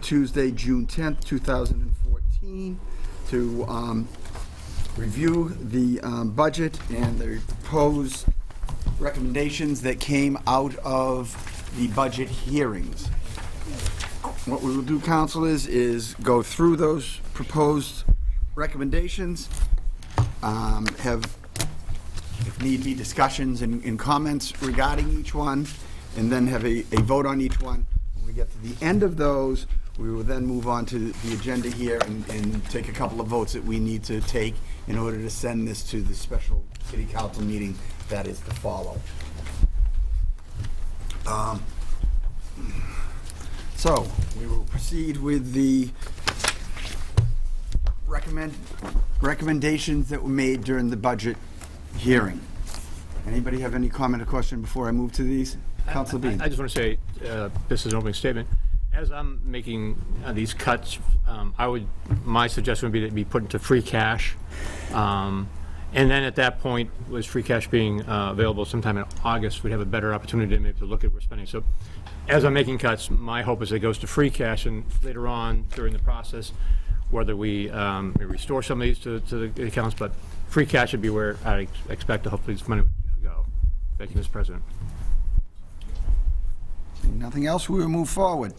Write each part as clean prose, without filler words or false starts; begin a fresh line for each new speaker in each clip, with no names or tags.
Tuesday, June 10th, 2014, to review the budget and the proposed recommendations that came out of the budget hearings. What we will do, council, is go through those proposed recommendations, have, if need be, discussions and comments regarding each one, and then have a vote on each one. When we get to the end of those, we will then move on to the agenda here and take a couple of votes that we need to take in order to send this to the special city council meeting that is to follow. So we will proceed with the recommendations that were made during the budget hearing. Anybody have any comment or question before I move to these? Councilor Bean.
I just want to say, this is an opening statement. As I'm making these cuts, my suggestion would be to be put into free cash. And then at that point, with free cash being available sometime in August, we'd have a better opportunity maybe to look at what we're spending. So as I'm making cuts, my hope is it goes to free cash, and later on during the process, whether we restore some of these to the accounts, but free cash would be where I expect to hopefully this money would go. Thank you, Mr. President.
Nothing else, we will move forward.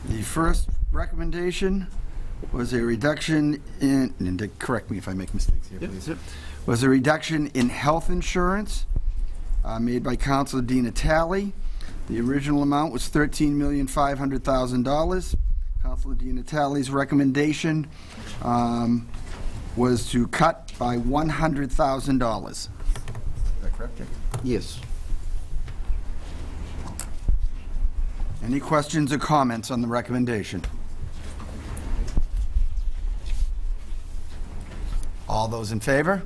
The first recommendation was a reduction in, and correct me if I make mistakes here, please, was a reduction in health insurance made by Councilor Di Natale. The original amount was $13,500,000. Councilor Di Natale's recommendation was to cut by $100,000. Is that correct, Jake?
Yes.
Any questions or comments on the recommendation? All those in favor?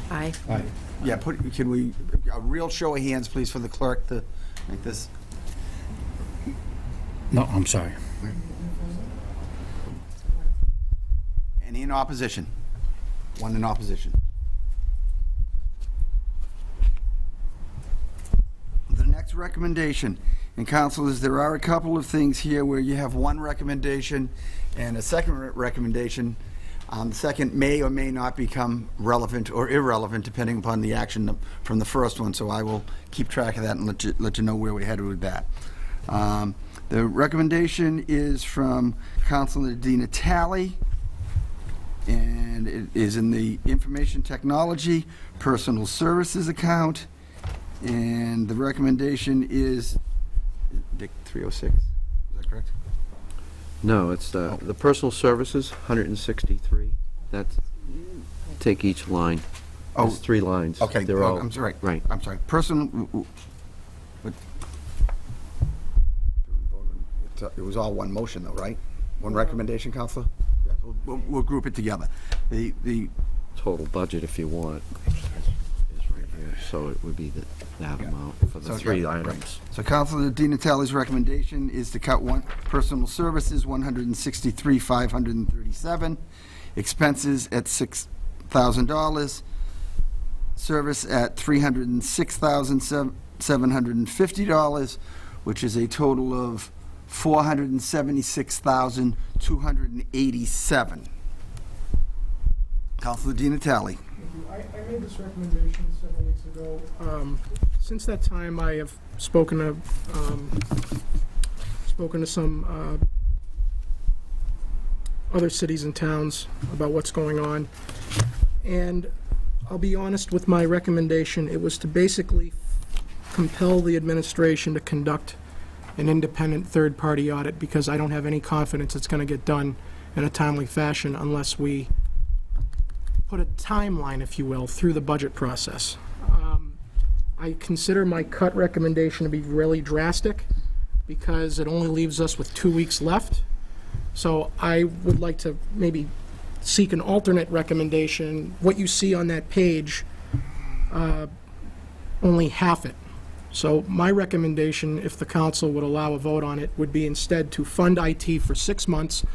Aye.
Aye.
Yeah, can we, a real show of hands, please, for the clerk to make this?
No, I'm sorry.
Any in opposition? One in opposition. The next recommendation, and councilors, there are a couple of things here where you have one recommendation and a second recommendation. The second may or may not become relevant or irrelevant depending upon the action from the first one, so I will keep track of that and let you know where we're headed with that. The recommendation is from Councilor Di Natale, and it is in the Information Technology Personal Services account. And the recommendation is, Dick, 306, is that correct?
No, it's the personal services, 163. That's, take each line.
Oh,
There's 3 lines.
Okay,
They're all,
I'm sorry.
right.
I'm sorry. Personal, it was all one motion though, right? One recommendation, Counselor? Yeah, we'll group it together. The
Total budget, if you want, is right here. So it would be that amount for the 3 items.
Right. So Councilor Di Natale's recommendation is to cut personal services, $163,537, expenses at $6,000, service at $306,750, which is a total of $476,287. Councilor Di Natale.
I made this recommendation several weeks ago. Since that time, I have spoken to some other cities and towns about what's going on, and I'll be honest with my recommendation. It was to basically compel the administration to conduct an independent third-party audit, because I don't have any confidence it's going to get done in a timely fashion unless we put a timeline, if you will, through the budget process. I consider my cut recommendation to be really drastic because it only leaves us with 2 weeks left. So I would like to maybe seek an alternate recommendation. What you see on that page, only half it. So my recommendation, if the council would allow a vote on it, would be instead to fund IT for 6 months.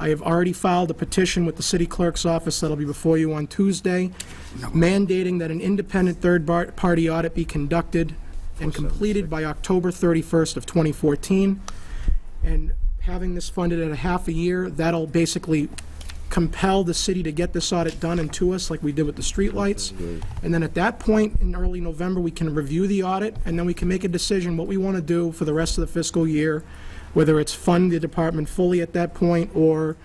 I have already filed a petition with the city clerk's office that'll be before you on Tuesday, mandating that an independent third-party audit be conducted and completed by October 31st of 2014. And having this funded at a half a year, that'll basically compel the city to get this audit done and to us like we did with the streetlights. And then at that point, in early November, we can review the audit, and then we can make a decision what we want to do for the rest of the fiscal year, whether it's fund the department fully at that point or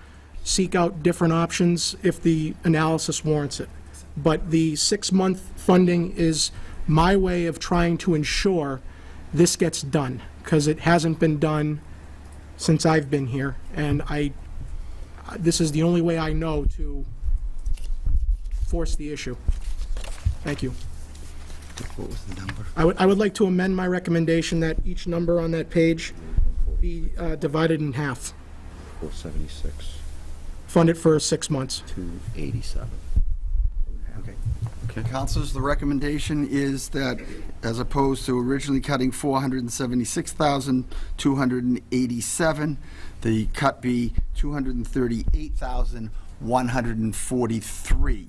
seek out different options if the analysis warrants it. But the 6-month funding is my way of trying to ensure this gets done, because it hasn't been done since I've been here, and this is the only way I know to force the issue. Thank you.
What was the number?
I would like to amend my recommendation that each number on that page be divided in half.
476,
Fund it for 6 months.
287.
Okay.
Okay.
Councilors, the recommendation is that, as opposed to originally cutting 476,287, the cut be 238,143.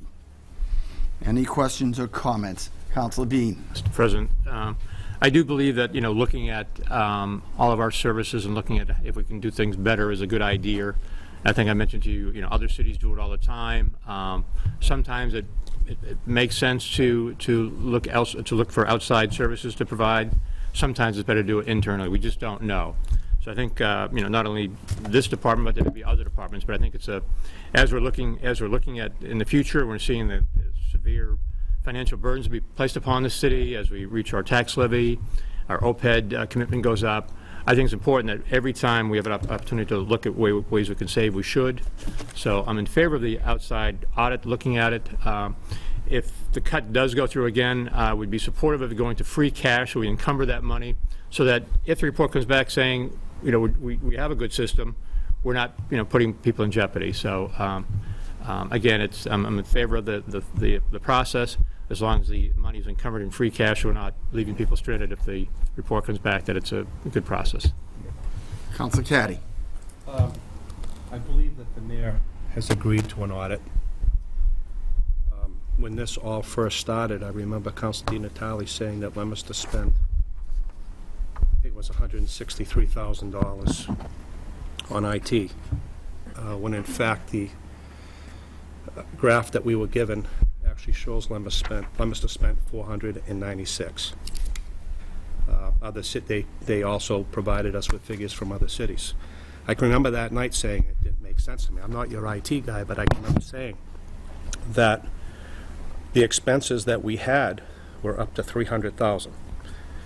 Any questions or comments? Councilor Bean.
Mr. President, I do believe that, looking at all of our services and looking at if we can do things better is a good idea. I think I mentioned to you, other cities do it all the time. Sometimes it makes sense to look for outside services to provide. Sometimes it's better to do it internally. We just don't know. So I think not only this department, but there could be other departments. But I think it's as we're looking at in the future, we're seeing the severe financial burdens be placed upon the city as we reach our tax levy, our OPED commitment goes up. I think it's important that every time we have an opportunity to look at ways we can save, we should. So I'm in favor of the outside audit, looking at it. If the cut does go through again, we'd be supportive of it going to free cash, so we encumber that money, so that if the report comes back saying, we have a good system, we're not, putting people in jeopardy. So again, I'm in favor of the process, as long as the money is encumbered in free cash, we're not leaving people stranded if the report comes back that it's a good process.
Councilor Caddy.
I believe that the mayor has agreed to an audit. When this all first started, I remember Councilor Di Natale saying that Leominster spent, I think it was $163,000 on IT, when in fact the graph that we were given actually shows Leominster spent $496. They also provided us with figures from other cities. I can remember that night saying it didn't make sense to me. I'm not your IT guy, but I can remember saying that the expenses that we had were up to $300,000.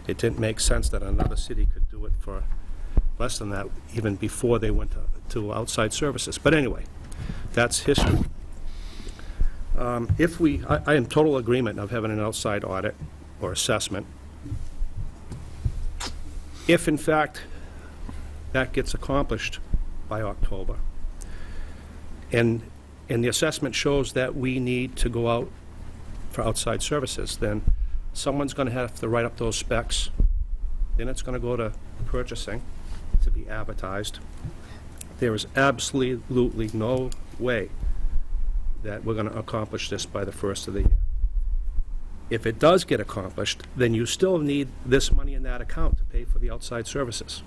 It didn't make sense that another city could do it for less than that, even before they went to outside services. But anyway, that's history. I am in total agreement of having an outside audit or assessment. If, in fact, that gets accomplished by October, and the assessment shows that we need to go out for outside services, then someone's going to have to write up those specs. Then it's going to go to purchasing to be advertised. There is absolutely no way that we're going to accomplish this by the first of the year. If it does get accomplished, then you still need this money in that account to pay for the outside services.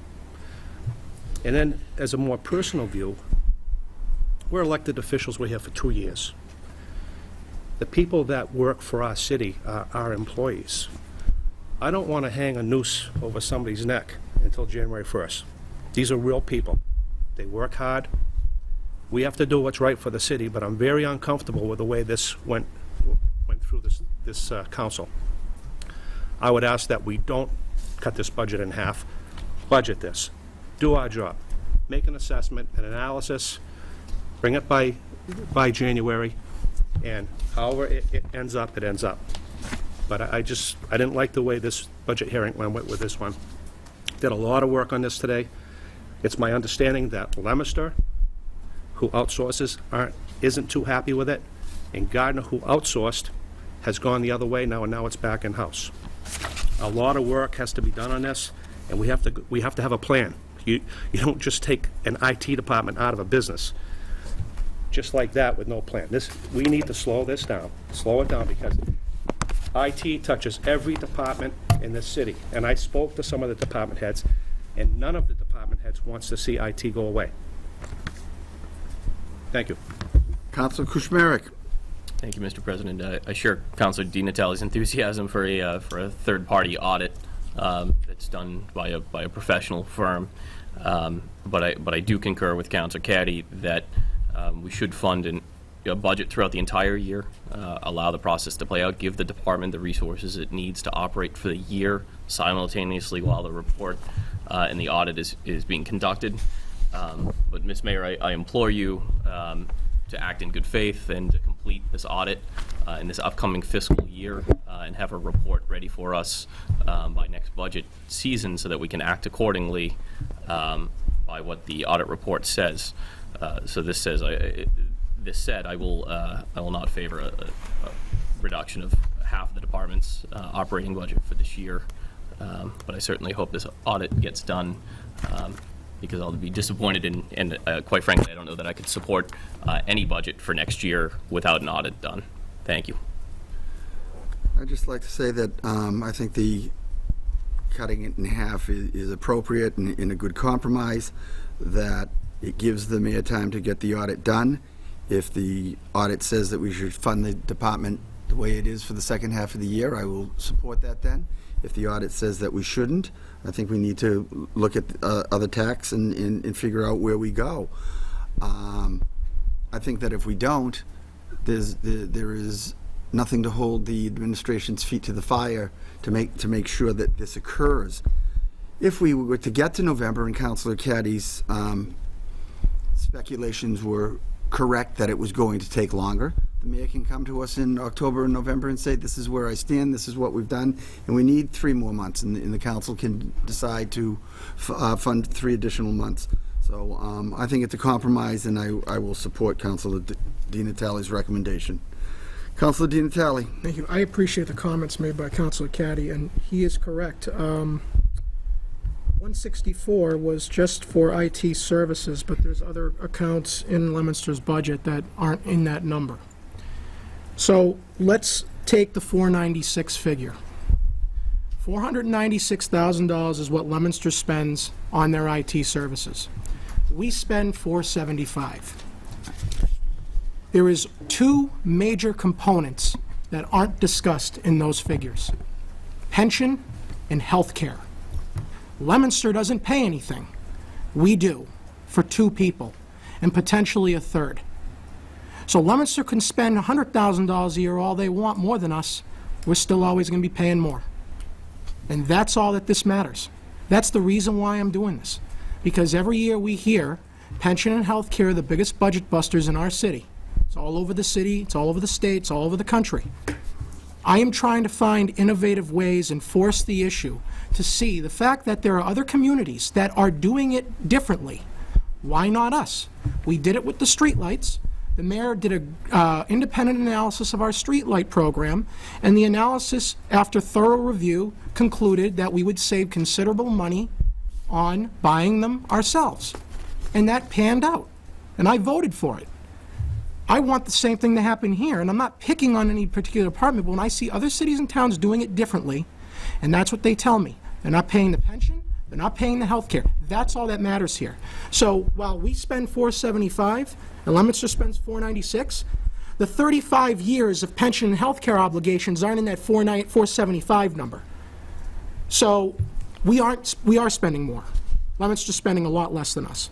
And then, as a more personal view, we're elected officials. We're here for 2 years. The people that work for our city are our employees. I don't want to hang a noose over somebody's neck until January 1st. These are real people. They work hard. We have to do what's right for the city, but I'm very uncomfortable with the way this went through this council. I would ask that we don't cut this budget in half. Budget this. Do our job. Make an assessment, an analysis, bring it by January, and however it ends up, it ends up. But I didn't like the way this budget hearing went with this one. Did a lot of work on this today. It's my understanding that Leominster, who outsources, isn't too happy with it, and Gardner, who outsourced, has gone the other way now, and now it's back in-house. A lot of work has to be done on this, and we have to have a plan. You don't just take an IT department out of a business just like that with no plan. We need to slow this down, slow it down, because IT touches every department in this city. And I spoke to some of the department heads, and none of the department heads wants to see IT go away. Thank you.
Councilor Kuchmarek.
Thank you, Mr. President. I share Councilor Di Natale's enthusiasm for a third-party audit that's done by a professional firm. But I do concur with Councilor Caddy that we should fund a budget throughout the entire year, allow the process to play out, give the department the resources it needs to operate for the year simultaneously while the report and the audit is being conducted. But, Ms. Mayor, I implore you to act in good faith and to complete this audit in this upcoming fiscal year and have a report ready for us by next budget season so that we can act accordingly by what the audit report says. So this says, this said, I will not favor a reduction of half of the department's operating budget for this year, but I certainly hope this audit gets done because I'll be disappointed and quite frankly, I don't know that I could support any budget for next year without an audit done. Thank you.
I'd just like to say that I think the cutting it in half is appropriate and a good compromise, that it gives the mayor time to get the audit done. If the audit says that we should fund the department the way it is for the second half of the year, I will support that then. If the audit says that we shouldn't, I think we need to look at other tacks and figure out where we go. I think that if we don't, there is nothing to hold the administration's feet to the fire to make sure that this occurs. If we were to get to November and Councilor Caddy's speculations were correct that it was going to take longer, the mayor can come to us in October and November and say, this is where I stand, this is what we've done, and we need 3 more months, and the council can decide to fund 3 additional months. So I think it's a compromise, and I will support Councilor Di Natale's recommendation. Councilor Di Natale.
Thank you. I appreciate the comments made by Councilor Caddy, and he is correct. 164 was just for IT services, but there's other accounts in Leominster's budget that aren't in that number. So let's take the 496 figure. $496,000 is what Leominster spends on their IT services. We spend $475. There is 2 major components that aren't discussed in those figures: pension and health care. Leominster doesn't pay anything. We do, for 2 people, and potentially a third. So Leominster can spend $100,000 a year all they want more than us. We're still always going to be paying more. And that's all that this matters. That's the reason why I'm doing this. Because every year we hear pension and health care are the biggest budget busters in our city. It's all over the city, it's all over the state, it's all over the country. I am trying to find innovative ways and force the issue to see the fact that there are other communities that are doing it differently. Why not us? We did it with the streetlights. The mayor did an independent analysis of our streetlight program, and the analysis, after thorough review, concluded that we would save considerable money on buying them ourselves. And that panned out, and I voted for it. I want the same thing to happen here, and I'm not picking on any particular department, but when I see other cities and towns doing it differently, and that's what they tell me, they're not paying the pension, they're not paying the health care. That's all that matters here. So while we spend $475 and Leominster spends $496, the 35 years of pension and health care obligations aren't in that $475 number. So we are spending more. Leominster's spending a lot less than us.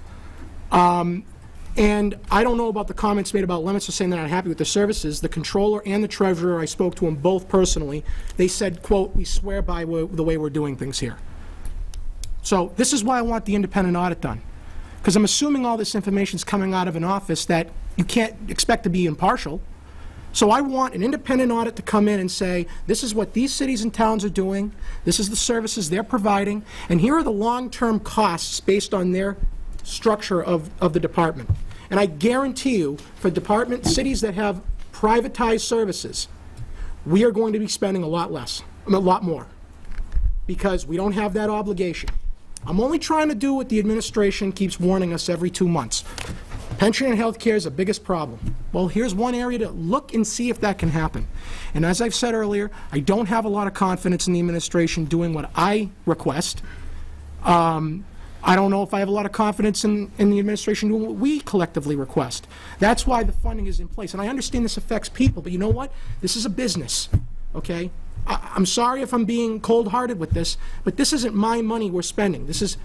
And I don't know about the comments made about Leominster saying they're not happy with the services. The controller and the treasurer, I spoke to them both personally. They said, quote, "We swear by the way we're doing things here." So this is why I want the independent audit done. Because I'm assuming all this information is coming out of an office that you can't expect to be impartial. So I want an independent audit to come in and say, this is what these cities and towns are doing, this is the services they're providing, and here are the long-term costs based on their structure of the department. And I guarantee you, for cities that have privatized services, we are going to be spending a lot more, because we don't have that obligation. I'm only trying to do what the administration keeps warning us every 2 months. Pension and health care is the biggest problem. Well, here's one area to look and see if that can happen. And as I've said earlier, I don't have a lot of confidence in the administration doing what I request. I don't know if I have a lot of confidence in the administration doing what we collectively request. That's why the funding is in place. And I understand this affects people, but you know what? This is a business, okay? I'm sorry if I'm being cold-hearted with this, but this isn't my money we're spending. This is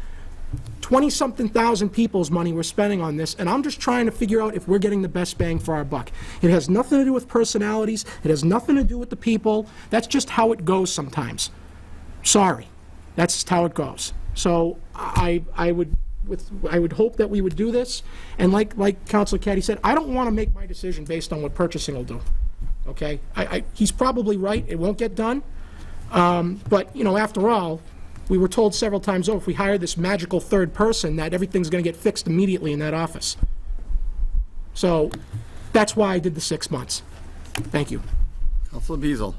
20-something thousand people's money we're spending on this, and I'm just trying to figure out if we're getting the best bang for our buck. It has nothing to do with personalities. It has nothing to do with the people. That's just how it goes sometimes. Sorry. That's just how it goes. So I would hope that we would do this, and like Councilor Caddy said, I don't want to make my decision based on what purchasing will do. Okay? He's probably right. It won't get done. But, you know, after all, we were told several times over, if we hire this magical third person, that everything's going to get fixed immediately in that office. So that's why I did the 6 months. Thank you.
Councilor Beazle.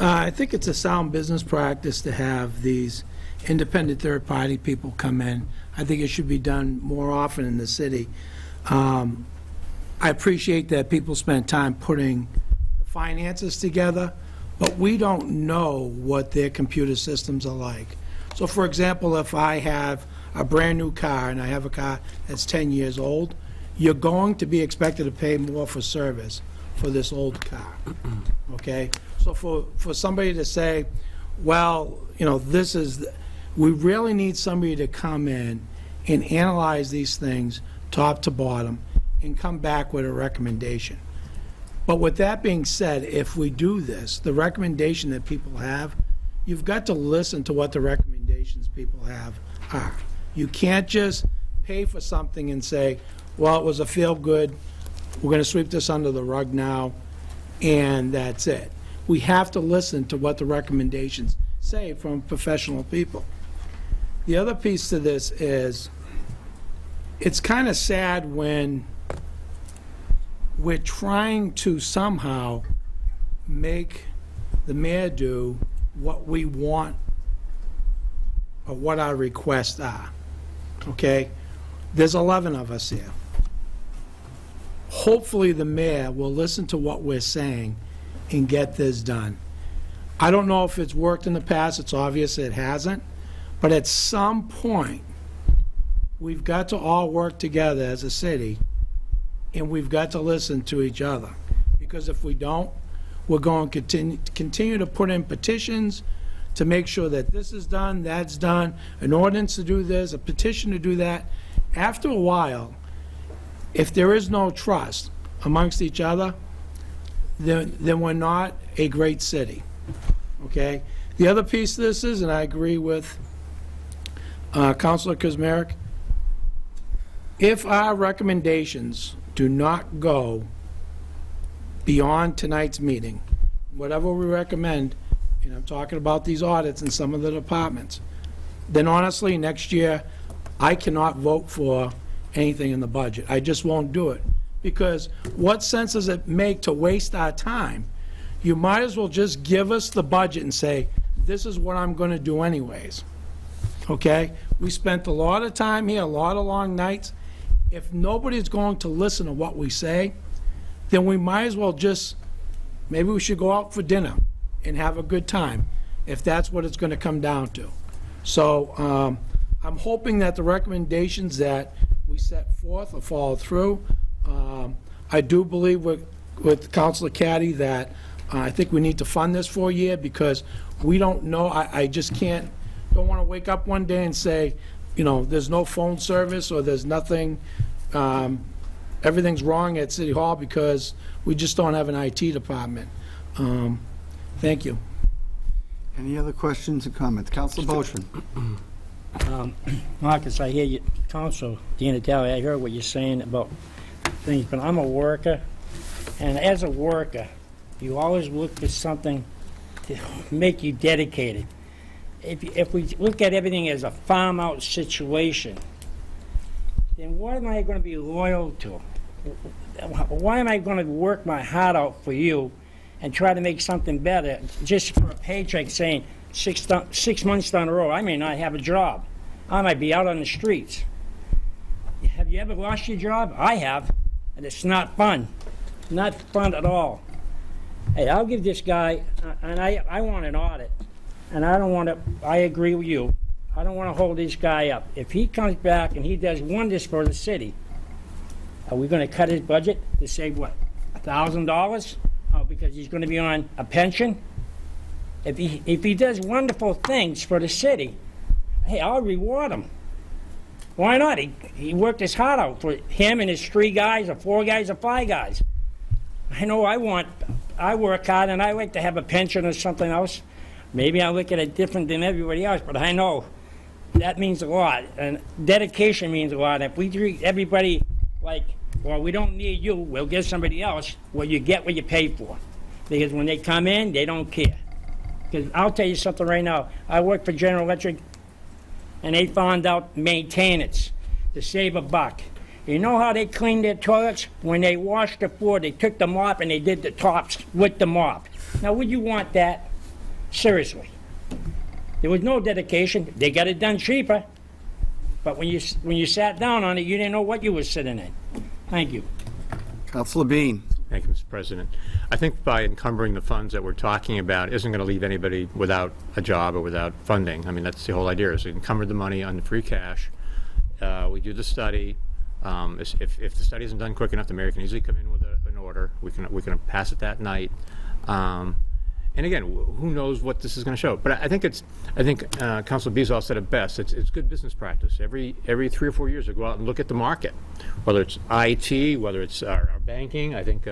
I think it's a sound business practice to have these independent third-party people come in. I think it should be done more often in the city. I appreciate that people spend time putting the finances together, but we don't know what their computer systems are like. So, for example, if I have a brand-new car and I have a car that's 10 years old, you're going to be expected to pay more for service for this old car, okay? So for somebody to say, well, you know, we really need somebody to come in and analyze these things top to bottom and come back with a recommendation. But with that being said, if we do this, the recommendation that people have, you've got to listen to what the recommendations people have are. You can't just pay for something and say, well, it was a feel-good, we're going to sweep this under the rug now, and that's it. We have to listen to what the recommendations say from professional people. The other piece to this is, it's kind of sad when we're trying to somehow make the mayor do what we want or what our requests are, okay? There's 11 of us here. Hopefully the mayor will listen to what we're saying and get this done. I don't know if it's worked in the past, it's obvious it hasn't, but at some point, we've got to all work together as a city, and we've got to listen to each other. Because if we don't, we're going to continue to put in petitions to make sure that this is done, that's done, an ordinance to do this, a petition to do that. After a while, if there is no trust amongst each other, then we're not a great city, okay? The other piece of this is, and I agree with Councilor Kuzmarek, if our recommendations do not go beyond tonight's meeting, whatever we recommend, and I'm talking about these audits in some of the departments, then honestly, next year, I cannot vote for anything in the budget. I just won't do it. Because what sense does it make to waste our time? You might as well just give us the budget and say, this is what I'm going to do anyways. Okay? We spent a lot of time here, a lot of long nights. If nobody's going to listen to what we say, then we might as well just, maybe we should go out for dinner and have a good time, if that's what it's going to come down to. So I'm hoping that the recommendations that we set forth are followed through. I do believe with Councilor Caddy that I think we need to fund this for a year, because we don't know, I just don't want to wake up one day and say, you know, there's no phone service or there's nothing, everything's wrong at City Hall because we just don't have an IT department. Thank you.
Any other questions or comments? Councilor Boishman.
Marcus, I hear you, Council Dinatelli, I heard what you're saying about things, but I'm a worker, and as a worker, you always look for something to make you dedicated. If we look at everything as a farm-out situation, then what am I going to be loyal to? Why am I going to work my heart out for you and try to make something better just for a paycheck saying 6 months down the road, I may not have a job. I might be out on the streets. Have you ever lost your job? I have, and it's not fun. Not fun at all. Hey, I'll give this guy, and I want an audit, and I don't want to, I agree with you. I don't want to hold this guy up. If he comes back and he does wonders for the city, are we going to cut his budget to save, what, $1,000? Oh, because he's going to be on a pension? If he does wonderful things for the city, hey, I'll reward him. Why not? He worked his heart out for him and his 3 guys or 4 guys or 5 guys. I know I work hard and I like to have a pension or something else. Maybe I look at it different than everybody else, but I know that means a lot. And dedication means a lot. If we treat everybody like, well, we don't need you, we'll give somebody else, well, you get what you pay for. Because when they come in, they don't care. Because I'll tell you something right now. I work for General Electric, and they found out maintenance to save $1. You know how they clean their toilets? When they washed the floor, they took the mop and they did the tops with the mop. Now, would you want that? Seriously. There was no dedication. They got it done cheaper. But when you sat down on it, you didn't know what you were sitting in. Thank you.
Councilor Bean.
Thank you, Mr. President. I think by encumbering the funds that we're talking about isn't going to leave anybody without a job or without funding. I mean, that's the whole idea, is to encumber the money on the free cash. We do the study. If the study isn't done quick enough, the mayor can easily come in with an order. We can pass it that night. And again, who knows what this is going to show? But I think Councilor Bezal said it best. It's good business practice. Every 3 or 4 years, to go out and look at the market, whether it's IT, whether it's our banking. I think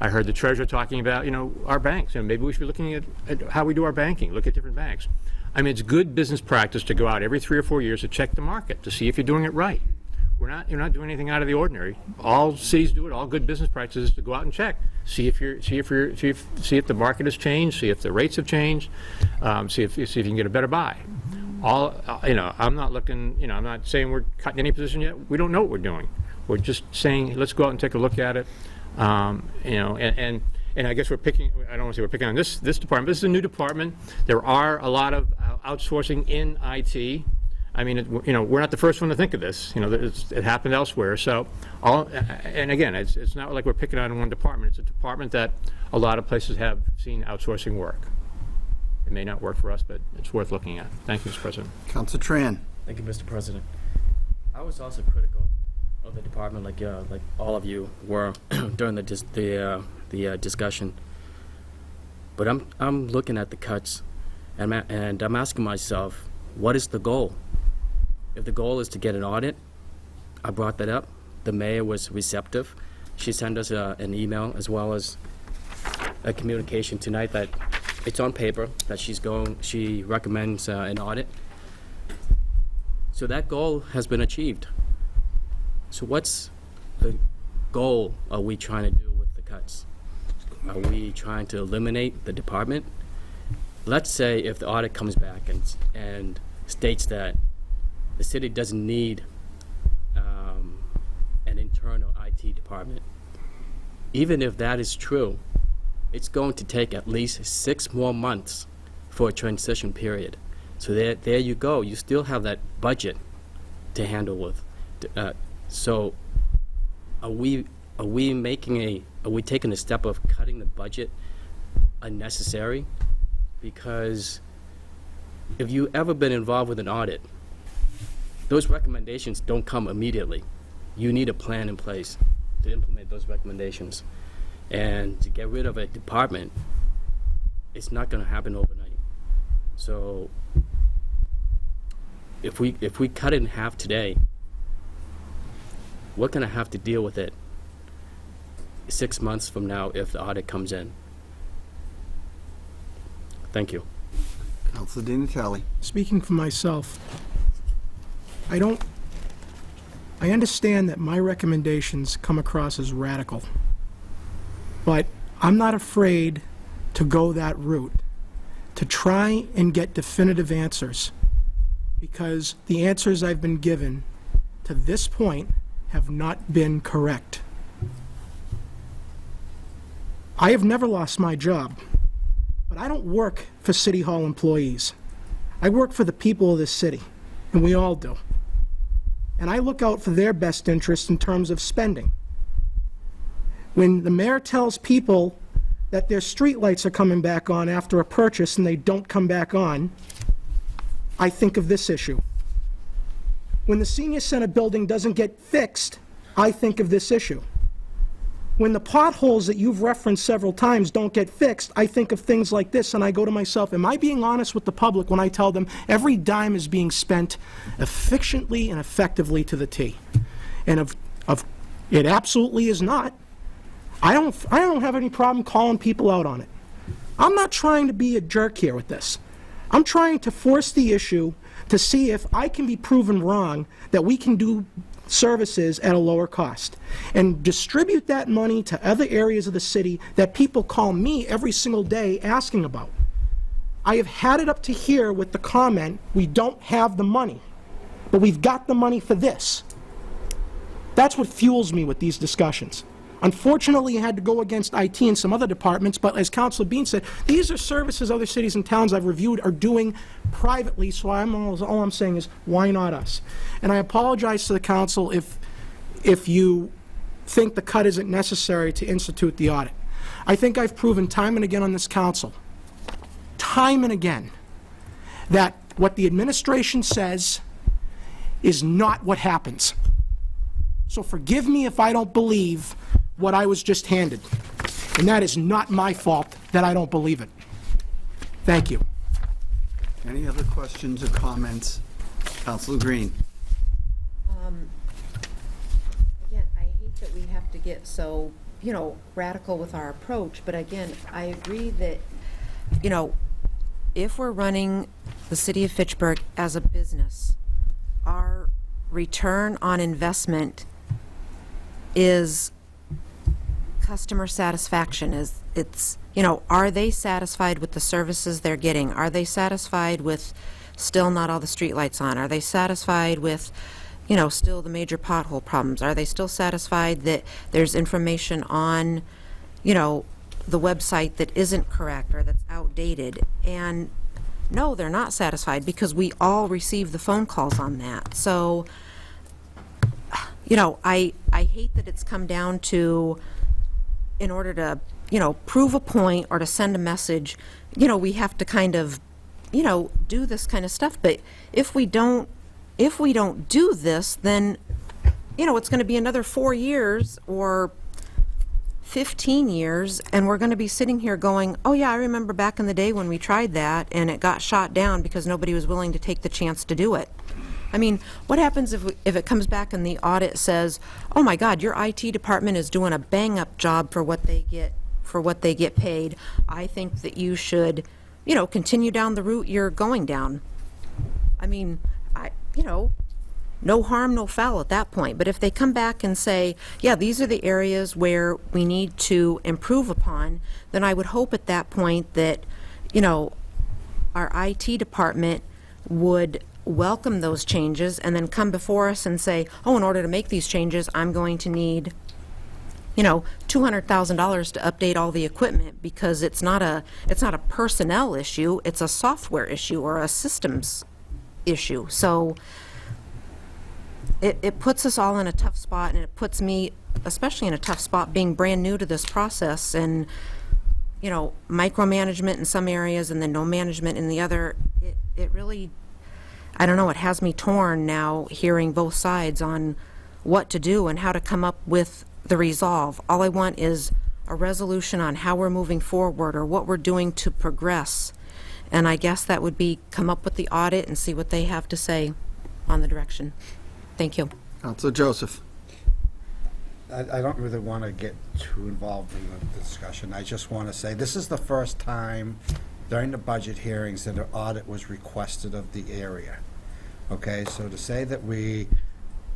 I heard the treasurer talking about our banks. Maybe we should be looking at how we do our banking. Look at different banks. I mean, it's good business practice to go out every 3 or 4 years to check the market to see if you're doing it right. You're not doing anything out of the ordinary. All cities do it. All good business practices to go out and check, see if the market has changed, see if the rates have changed, see if you can get a better buy. I'm not looking. I'm not saying we're cutting any position yet. We don't know what we're doing. We're just saying let's go out and take a look at it. And I guess we're picking. I don't want to say we're picking on this department. This is a new department. There are a lot of outsourcing in IT. I mean, we're not the first one to think of this. It happened elsewhere. So, and again, it's not like we're picking on one department. It's a department that a lot of places have seen outsourcing work. It may not work for us, but it's worth looking at. Thank you, Mr. President.
Councilor Tran.
Thank you, Mr. President. I was also critical of the department, like all of you were during the discussion. But I'm looking at the cuts, and I'm asking myself, what is the goal? If the goal is to get an audit, I brought that up. The mayor was receptive. She sent us an email as well as a communication tonight that it's on paper that she recommends an audit. So that goal has been achieved. So what's the goal are we trying to do with the cuts? Are we trying to eliminate the department? Let's say if the audit comes back and states that the city doesn't need an internal IT department. Even if that is true, it's going to take at least 6 more months for a transition period. So there you go. You still have that budget to handle with. So are we taking a step of cutting the budget unnecessary? Because if you've ever been involved with an audit, those recommendations don't come immediately. You need a plan in place to implement those recommendations. And to get rid of a department, it's not going to happen overnight. So if we cut it in half today, we're going to have to deal with it 6 months from now if the audit comes in. Thank you.
Councilor Di Natale.
Speaking for myself, I understand that my recommendations come across as radical, but I'm not afraid to go that route, to try and get definitive answers, because the answers I've been given to this point have not been correct. I have never lost my job, but I don't work for City Hall employees. I work for the people of this city, and we all do. and I look out for their best interest in terms of spending. When the mayor tells people that their streetlights are coming back on after a purchase and they don't come back on, I think of this issue. When the senior center building doesn't get fixed, I think of this issue. When the potholes that you've referenced several times don't get fixed, I think of things like this, and I go to myself, am I being honest with the public when I tell them every dime is being spent efficiently and effectively to the T? And it absolutely is not. I don't have any problem calling people out on it. I'm not trying to be a jerk here with this. I'm trying to force the issue to see if I can be proven wrong that we can do services at a lower cost and distribute that money to other areas of the city that people call me every single day asking about. I have had it up to here with the comment, we don't have the money, but we've got the money for this. That's what fuels me with these discussions. Unfortunately, I had to go against IT and some other departments, but as Councilor Bean said, these are services other cities and towns I've reviewed are doing privately, so all I'm saying is, why not us? And I apologize to the council if you think the cut isn't necessary to institute the audit. I think I've proven time and again on this council, time and again, that what the administration says is not what happens. So forgive me if I don't believe what I was just handed. And that is not my fault that I don't believe it. Thank you.
Any other questions or comments? Councilor Green.
Again, I hate that we have to get so, radical with our approach, but again, I agree that, if we're running the city of Fitchburg as a business, our return on investment is customer satisfaction. Are they satisfied with the services they're getting? Are they satisfied with still not all the streetlights on? Are they satisfied with, still the major pothole problems? Are they still satisfied that there's information on, the website that isn't correct or that's outdated? And no, they're not satisfied because we all receive the phone calls on that. So, I hate that it's come down to, in order to, prove a point or to send a message, we have to kind of, do this kind of stuff. But if we don't do this, then, it's going to be another 4 years or 15 years, and we're going to be sitting here going, oh yeah, I remember back in the day when we tried that and it got shot down because nobody was willing to take the chance to do it. I mean, what happens if it comes back and the audit says, oh my God, your IT department is doing a bang-up job for what they get paid. I think that you should, continue down the route you're going down. I mean, no harm, no foul at that point. But if they come back and say, yeah, these are the areas where we need to improve upon, then I would hope at that point that, our IT department would welcome those changes and then come before us and say, oh, in order to make these changes, I'm going to need, $200,000 to update all the equipment, because it's not a personnel issue, it's a software issue or a systems issue. So it puts us all in a tough spot, and it puts me especially in a tough spot being brand new to this process, and micromanagement in some areas and then no management in the other. It really, I don't know, it has me torn now hearing both sides on what to do and how to come up with the resolve. All I want is a resolution on how we're moving forward or what we're doing to progress. And I guess that would be come up with the audit and see what they have to say on the direction. Thank you.
Councilor Joseph.
I don't really want to get too involved in the discussion. I just want to say this is the first time during the budget hearings that an audit was requested of the area. Okay, so to say that we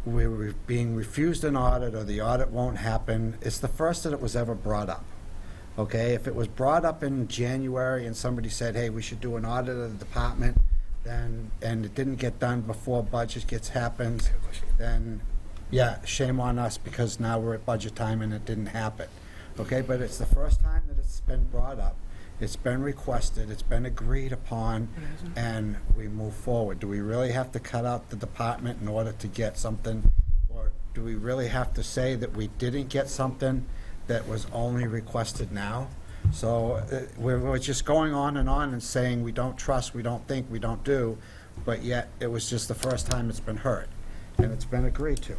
were being refused an audit or the audit won't happen, it's the first that it was ever brought up. Okay, if it was brought up in January and somebody said, hey, we should do an audit of the department, then, and it didn't get done before budget happens, then yeah, shame on us, because now we're at budget time and it didn't happen. Okay, but it's the first time that it's been brought up, It's been requested, it's been agreed upon, and we move forward. Do we really have to cut out the department in order to get something? Or do we really have to say that we didn't get something that was only requested now? So we're just going on and saying we don't trust, we don't think, we don't do, but yet it was just the first time it's been heard, and it's been agreed to.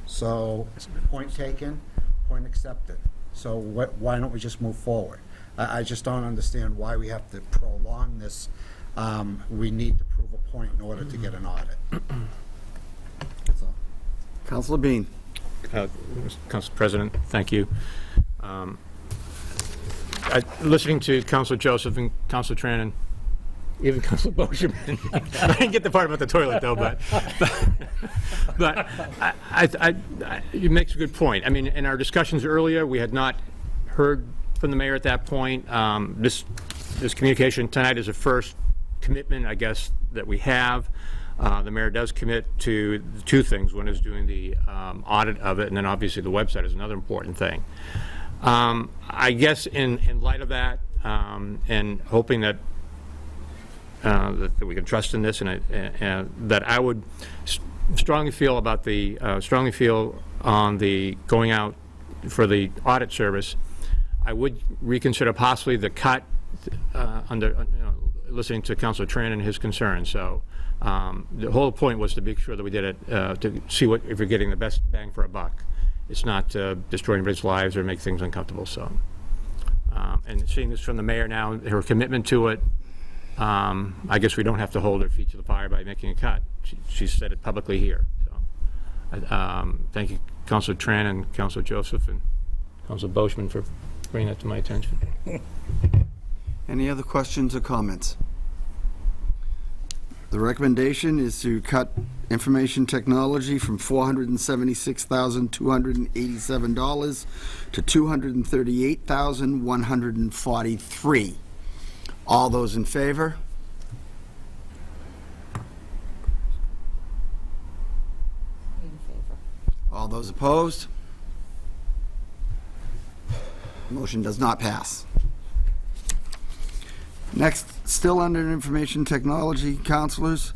So, point taken, point accepted. So why don't we just move forward? I just don't understand why we have to prolong this. We need to prove a point in order to get an audit. That's all.
Councilor Bean.
Council President, thank you. Listening to Councilor Joseph and Councilor Tran and even Councilor Boschman, I didn't get the part about the toilet though, but it makes a good point. I mean, in our discussions earlier, we had not heard from the mayor at that point. This communication tonight is a first commitment, I guess, that we have. The mayor does commit to two things. One is doing the audit of it, and then obviously the website is another important thing. I guess in light of that, and hoping that that we can trust in this, and that I would strongly feel about the on the going out for the audit service, I would reconsider possibly the cut under listening to Councilor Tran and his concerns. So the whole point was to make sure that we did it to see if we're getting the best bang for a buck. It's not destroying anybody's lives or make things uncomfortable. So, and seeing this from the mayor now, her commitment to it, I guess we don't have to hold her feet to the fire by making a cut. She said it publicly here. So, thank you, Councilor Tran and Councilor Joseph and Councilor Boschman for bringing that to my attention.
Any other questions or comments? The recommendation is to cut information technology from $476,287 to $238,143. All those in favor?
In favor.
All those opposed? Motion does not pass. Next, still under information technology, counselors,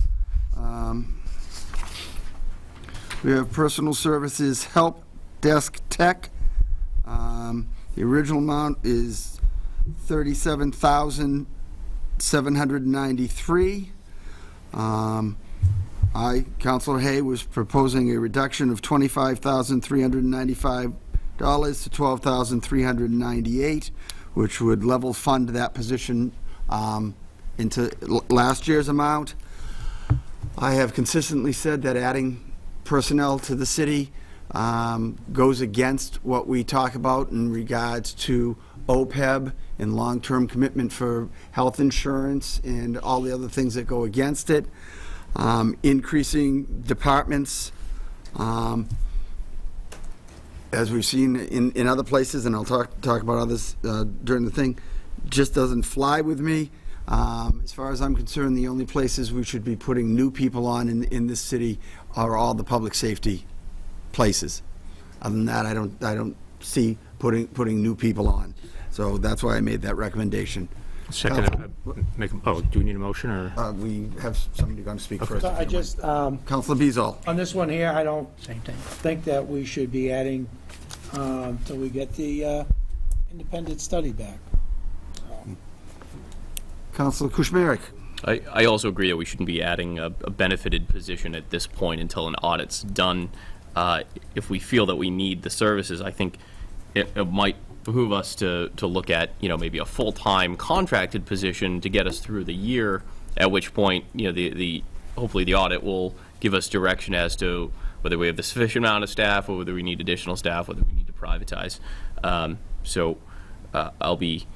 we have personal services help desk tech. The original amount is $37,793. Councilor Hay, was proposing a reduction of $25,395 to $12,398, which would level fund that position into last year's amount. I have consistently said that adding personnel to the city goes against what we talk about in regards to OPEB and long-term commitment for health insurance and all the other things that go against it. Increasing departments, as we've seen in other places, and I'll talk about others during the thing, just doesn't fly with me. As far as I'm concerned, the only places we should be putting new people on in this city are all the public safety places. Other than that, I don't see putting new people on. So that's why I made that recommendation.
Second, do we need a motion or?
We have somebody going to speak first.
So I just,
Councilor Beazall.
on this one here, I don't think that we should be adding till we get the independent study back.
Councilor Kuchmarek.
I also agree that we shouldn't be adding a benefited position at this point until an audit's done. If we feel that we need the services, I think it might behoove us to look at, maybe a full-time contracted position to get us through the year, at which point, hopefully the audit will give us direction as to whether we have the sufficient amount of staff or whether we need additional staff, whether we need to privatize. So I'll be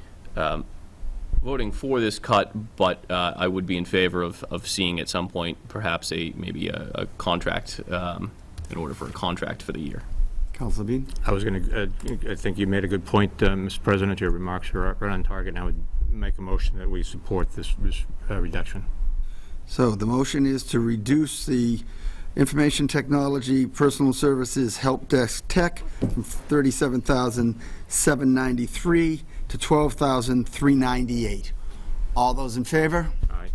voting for this cut, but I would be in favor of seeing at some point perhaps maybe a contract in order for a contract for the year.
Councilor Bean.
I think you made a good point, Mr. President. Your remarks are right on target, and I would make a motion that we support this reduction.
So the motion is to reduce the information technology personal services help desk tech from $37,793 to $12,398. All those in favor?
Aye.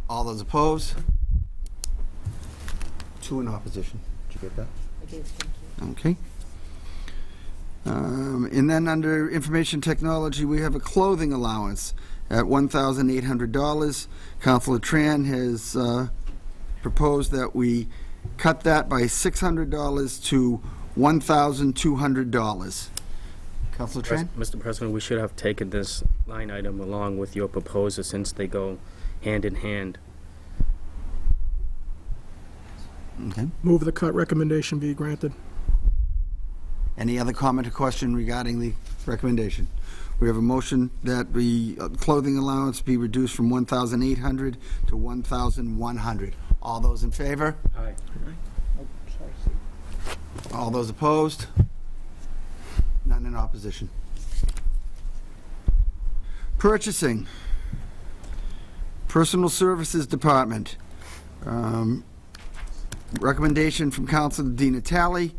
All those opposed? 2 in opposition. Did you get that?
I did, thank you.
Okay. And then under information technology, we have a clothing allowance at $1,800. Councilor Tran has proposed that we cut that by $600 to $1,200. Councilor Tran?
Mr. President, we should have taken this line item along with your proposal since they go hand in hand.
Okay.
Move the cut recommendation be granted.
Any other comment or question regarding the recommendation? We have a motion that the clothing allowance be reduced from $1,800 to $1,100. All those in favor?
Aye.
All those opposed? None in opposition. Purchasing. Personal Services Department. Recommendation from Councilor Di Natale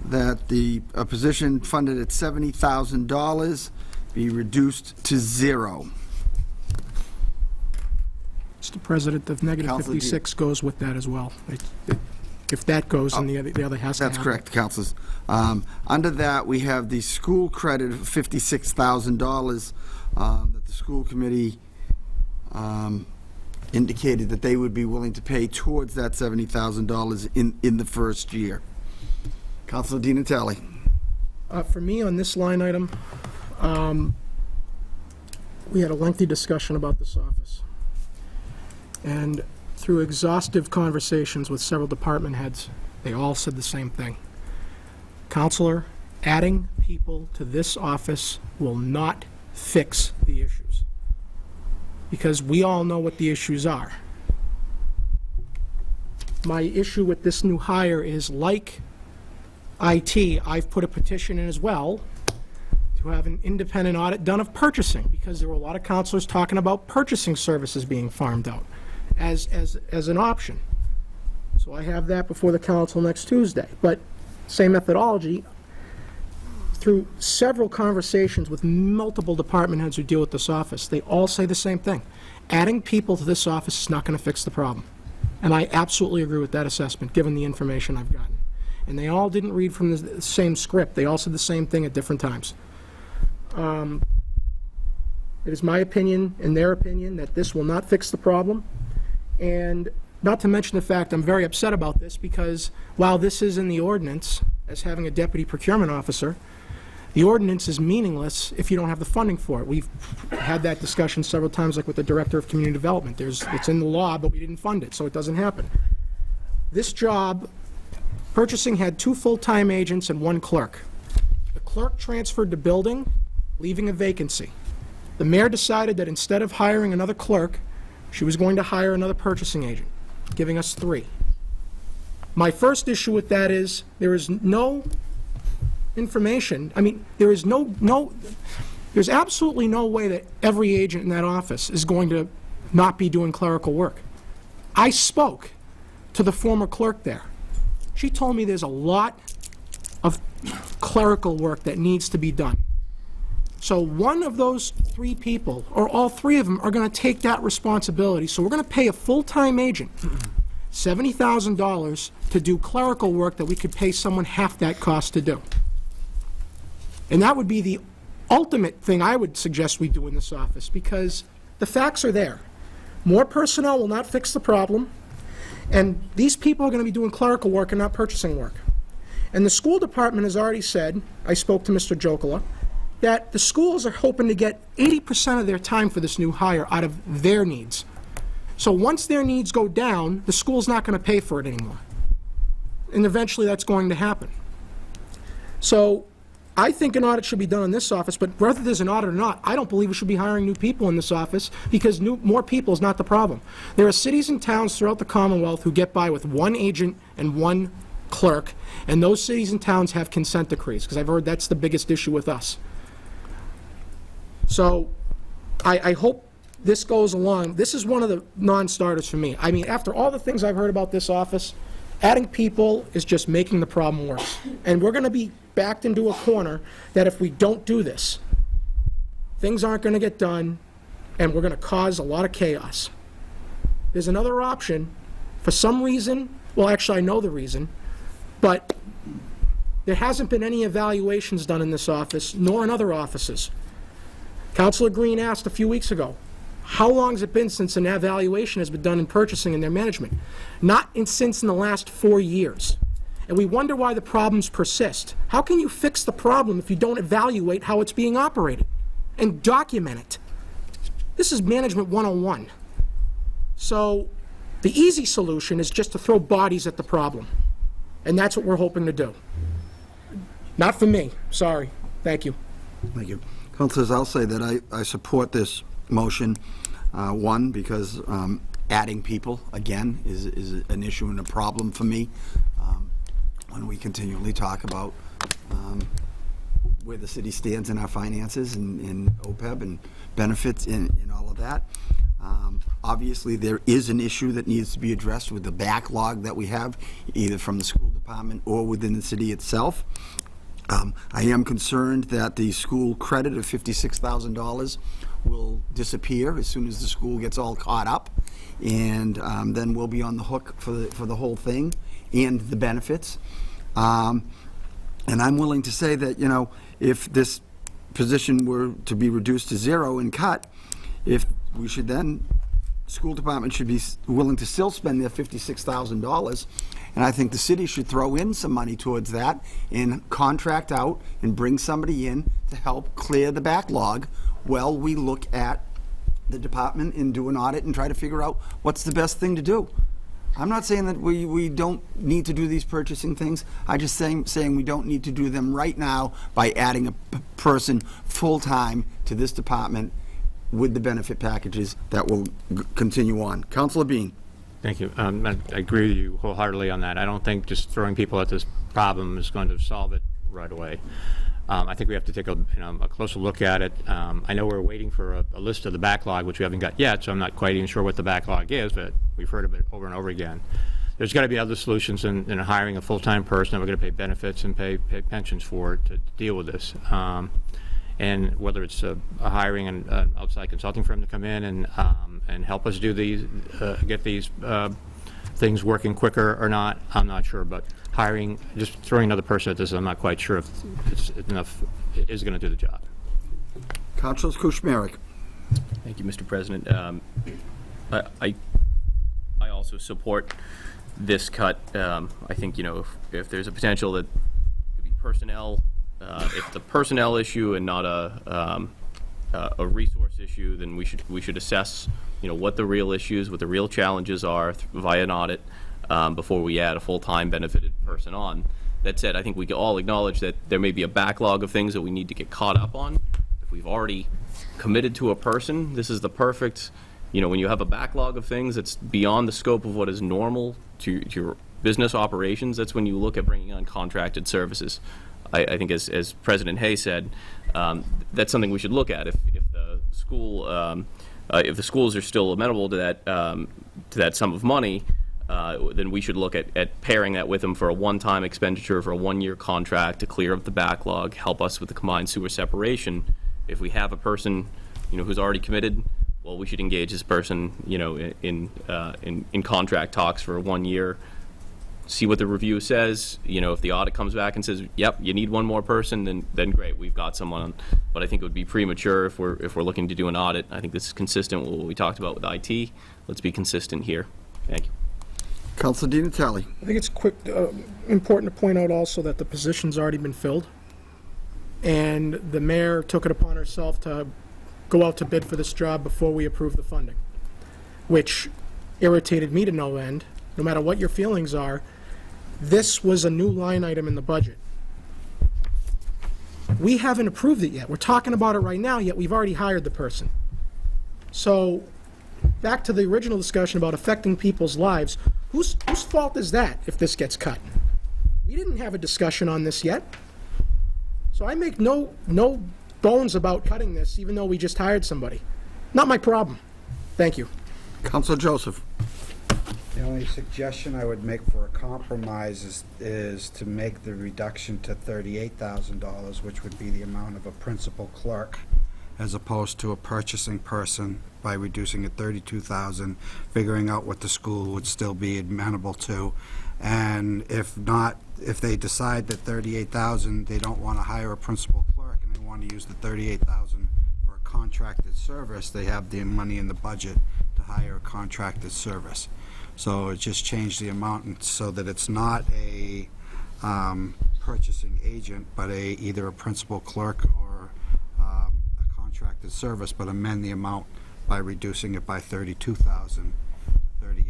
that the position funded at $70,000 be reduced to 0.
Mr. President, the negative
Counselor
56 goes with that as well. If that goes, then the other has to
That's
happen.
correct, Councilors. Under that, we have the school credit of $56,000 that the school committee indicated that they would be willing to pay towards that $70,000 in the first year. Councilor Di Natale.
For me, on this line item, we had a lengthy discussion about this office. And through exhaustive conversations with several department heads, they all said the same thing. Counselor, adding people to this office will not fix the issues. Because we all know what the issues are. My issue with this new hire is, like IT, I've put a petition in as well to have an independent audit done of purchasing, because there were a lot of counselors talking about purchasing services being farmed out as an option. So I have that before the council next Tuesday. But same methodology, through several conversations with multiple department heads who deal with this office, they all say the same thing. Adding people to this office is not going to fix the problem. And I absolutely agree with that assessment, given the information I've gotten. And they all didn't read from the same script. They all said the same thing at different times. It is my opinion and their opinion that this will not fix the problem. And not to mention the fact I'm very upset about this, because while this is in the ordinance as having a deputy procurement officer, the ordinance is meaningless if you don't have the funding for it. We've had that discussion several times, like with the Director of Community Development. It's in the law, but we didn't fund it, so it doesn't happen. This job, purchasing had 2 full-time agents and 1 clerk. The clerk transferred to building, leaving a vacancy. The mayor decided that instead of hiring another clerk, she was going to hire another purchasing agent, giving us 3. My first issue with that is there is no information. I mean, there is there's absolutely no way that every agent in that office is going to not be doing clerical work. I spoke to the former clerk there. She told me there's a lot of clerical work that needs to be done. So one of those 3 people, or all 3 of them, are going to take that responsibility. So we're going to pay a full-time agent $70,000 to do clerical work that we could pay someone half that cost to do. And that would be the ultimate thing I would suggest we do in this office, because the facts are there. More personnel will not fix the problem, and these people are going to be doing clerical work and not purchasing work. And the school department has already said, I spoke to Mr. Jokola, that the schools are hoping to get 80% of their time for this new hire out of their needs. So once their needs go down, the school's not going to pay for it anymore. And eventually that's going to happen. So I think an audit should be done in this office, but whether there's an audit or not, I don't believe we should be hiring new people in this office, because more people is not the problem. There are cities and towns throughout the Commonwealth who get by with 1 agent and 1 clerk, and those cities and towns have consent decrees, because I've heard that's the biggest issue with us. So I hope this goes along. This is one of the non-starters for me. I mean, after all the things I've heard about this office, Adding people is just making the problem worse. And we're going to be backed into a corner that if we don't do this, things aren't going to get done, and we're going to cause a lot of chaos. There's another option. For some reason, well, actually, I know the reason, but there hasn't been any evaluations done in this office, nor in other offices. Councilor Green asked a few weeks ago, how long has it been since an evaluation has been done in purchasing and their management? Since in the last 4 years. And we wonder why the problems persist. How can you fix the problem if you don't evaluate how it's being operated and document it? This is management 101. So the easy solution is just to throw bodies at the problem. And that's what we're hoping to do. Not for me, sorry. Thank you.
Thank you. Councilors, I'll say that I support this motion, one, because adding people, again, is an issue and a problem for me when we continually talk about where the city stands in our finances and OPEB and benefits and all of that. Obviously, there is an issue that needs to be addressed with the backlog that we have, either from the school department or within the city itself. I am concerned that the school credit of $56,000 will disappear as soon as the school gets all caught up, and then we'll be on the hook for the whole thing and the benefits. And I'm willing to say that, if this position were to be reduced to zero and cut, if we should then, school department should be willing to still spend their $56,000, and I think the city should throw in some money towards that and contract out and bring somebody in to help clear the backlog while we look at the department and do an audit and try to figure out what's the best thing to do. I'm not saying that we don't need to do these purchasing things. I'm just saying we don't need to do them right now by adding a person full-time to this department with the benefit packages that will continue on. Councilor Bean.
Thank you. I agree with you wholeheartedly on that. I don't think just throwing people at this problem is going to solve it right away. I think we have to take a closer look at it. I know we're waiting for a list of the backlog, which we haven't got yet, so I'm not quite even sure what the backlog is, but we've heard of it over and over again. There's got to be other solutions than hiring a full-time person that we're going to pay benefits and pay pensions for to deal with this. And whether it's hiring an outside consulting firm to come in and help us do these, get these things working quicker or not, I'm not sure. But just throwing another person at this, I'm not quite sure if it's enough, it is going to do the job.
Councilor Kuchmarek.
Thank you, Mr. President. I also support this cut. I think, if there's a potential that could be personnel, if the personnel issue and not a resource issue, then we should assess, what the real issues, what the real challenges are via an audit before we add a full-time benefited person on. That said, I think we can all acknowledge that there may be a backlog of things that we need to get caught up on. If we've already committed to a person, this is the perfect, when you have a backlog of things that's beyond the scope of what is normal to your business operations, that's when you look at bringing on contracted services. I think, as President Hay said, that's something we should look at. If the schools are still amenable to that sum of money, then we should look at pairing that with them for a one-time expenditure for a one-year contract to clear up the backlog, help us with the combined sewer separation. If we have a person, who's already committed, well, we should engage this person, in contract talks for 1 year. See what the review says. If the audit comes back and says, "Yep, you need one more person," then great, we've got someone. But I think it would be premature if we're looking to do an audit. I think this is consistent with what we talked about with IT. Let's be consistent here. Thank you.
Councilor Di Natale.
I think it's important to point out also that the position's already been filled, and the mayor took it upon herself to go out to bid for this job before we approved the funding, which irritated me to no end. No matter what your feelings are, this was a new line item in the budget. We haven't approved it yet. We're talking about it right now, yet we've already hired the person. So, back to the original discussion about affecting people's lives, whose fault is that if this gets cut? We didn't have a discussion on this yet. So I make no bones about cutting this, even though we just hired somebody. Not my problem. Thank you.
Councilor Joseph.
The only suggestion I would make for a compromise is to make the reduction to $38,000, which would be the amount of a principal clerk, as opposed to a purchasing person, by reducing it $32,000, figuring out what the school would still be amenable to. And if not, if they decide that $38,000, they don't want to hire a principal clerk and they want to use the $38,000 for a contracted service, they have the money in the budget to hire a contracted service. So it just changed the amount so that it's not a purchasing agent, but either a principal clerk or a contracted service, but amend the amount by reducing it by $32,000 to $38,000.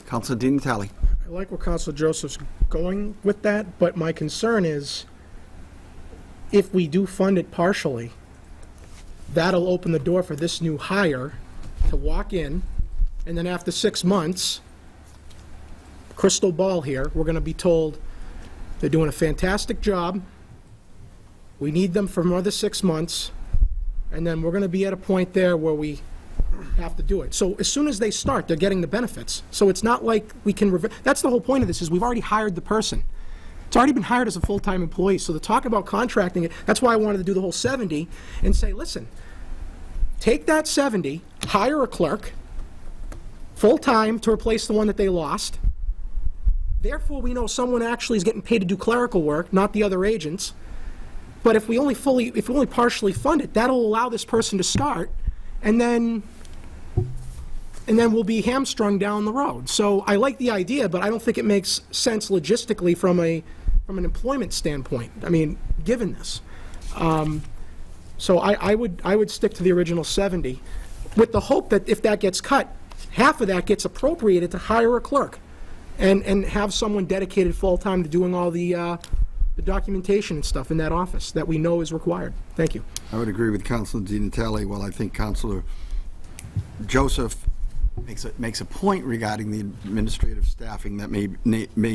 Councilor Di Natale.
I like where Councilor Joseph's going with that, but my concern is if we do fund it partially, that'll open the door for this new hire to walk in, and then after 6 months, crystal ball here, we're going to be told they're doing a fantastic job, we need them for another 6 months, and then we're going to be at a point there where we have to do it. So as soon as they start, they're getting the benefits. So it's not like we can that's the whole point of this, is we've already hired the person. It's already been hired as a full-time employee. So the talk about contracting it, that's why I wanted to do the whole 70 and say, listen, take that 70, hire a clerk, full-time to replace the one that they lost. Therefore, we know someone actually is getting paid to do clerical work, not the other agents. But if we only partially fund it, that'll allow this person to start, and then we'll be hamstrung down the road. So I like the idea, but I don't think it makes sense logistically from an employment standpoint. I mean, given this. So I would stick to the original 70, with the hope that if that gets cut, half of that gets appropriated to hire a clerk and have someone dedicated full-time to doing all the documentation and stuff in that office that we know is required. Thank you.
I would agree with Councilor Di Natale. Well, I think Councilor Joseph makes a point regarding the administrative staffing that may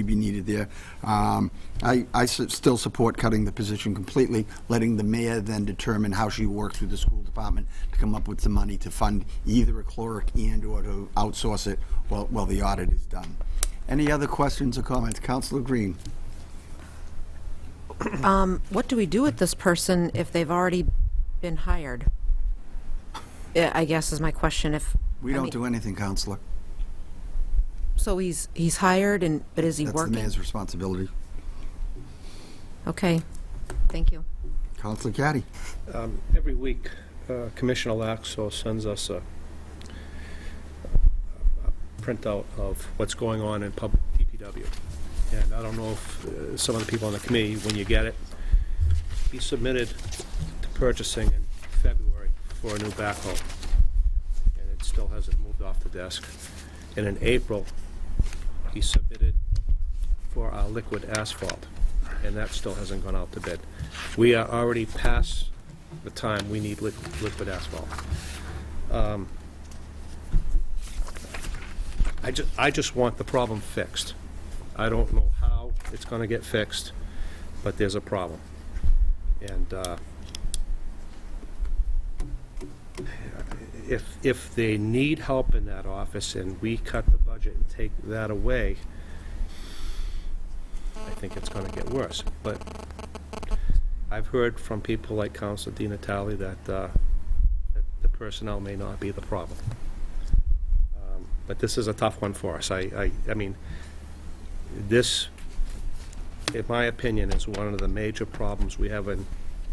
be needed there. I still support cutting the position completely, letting the mayor then determine how she works with the school department to come up with the money to fund either a clerk and/or to outsource it while the audit is done. Any other questions or comments? Councilor Green.
What do we do with this person if they've already been hired? I guess is my question.
We don't do anything, Councilor.
So he's hired, but is he
That's
working?
the mayor's responsibility.
Okay, thank you.
Councilor Caddy.
Every week, Commissioner Laxo sends us a printout of what's going on in public DPW. And I don't know if some of the people on the committee, when you get it, he submitted to purchasing in February for a new backhoe. And it still hasn't moved off the desk. And in April, he submitted for our liquid asphalt. And that still hasn't gone out to bid. We are already past the time we need liquid asphalt. I just want the problem fixed. I don't know how it's going to get fixed, but there's a problem. And if they need help in that office and we cut the budget and take that away, I think it's going to get worse. But I've heard from people like Councilor Di Natale that the personnel may not be the problem. But this is a tough one for us. I mean, this, in my opinion, is one of the major problems we have in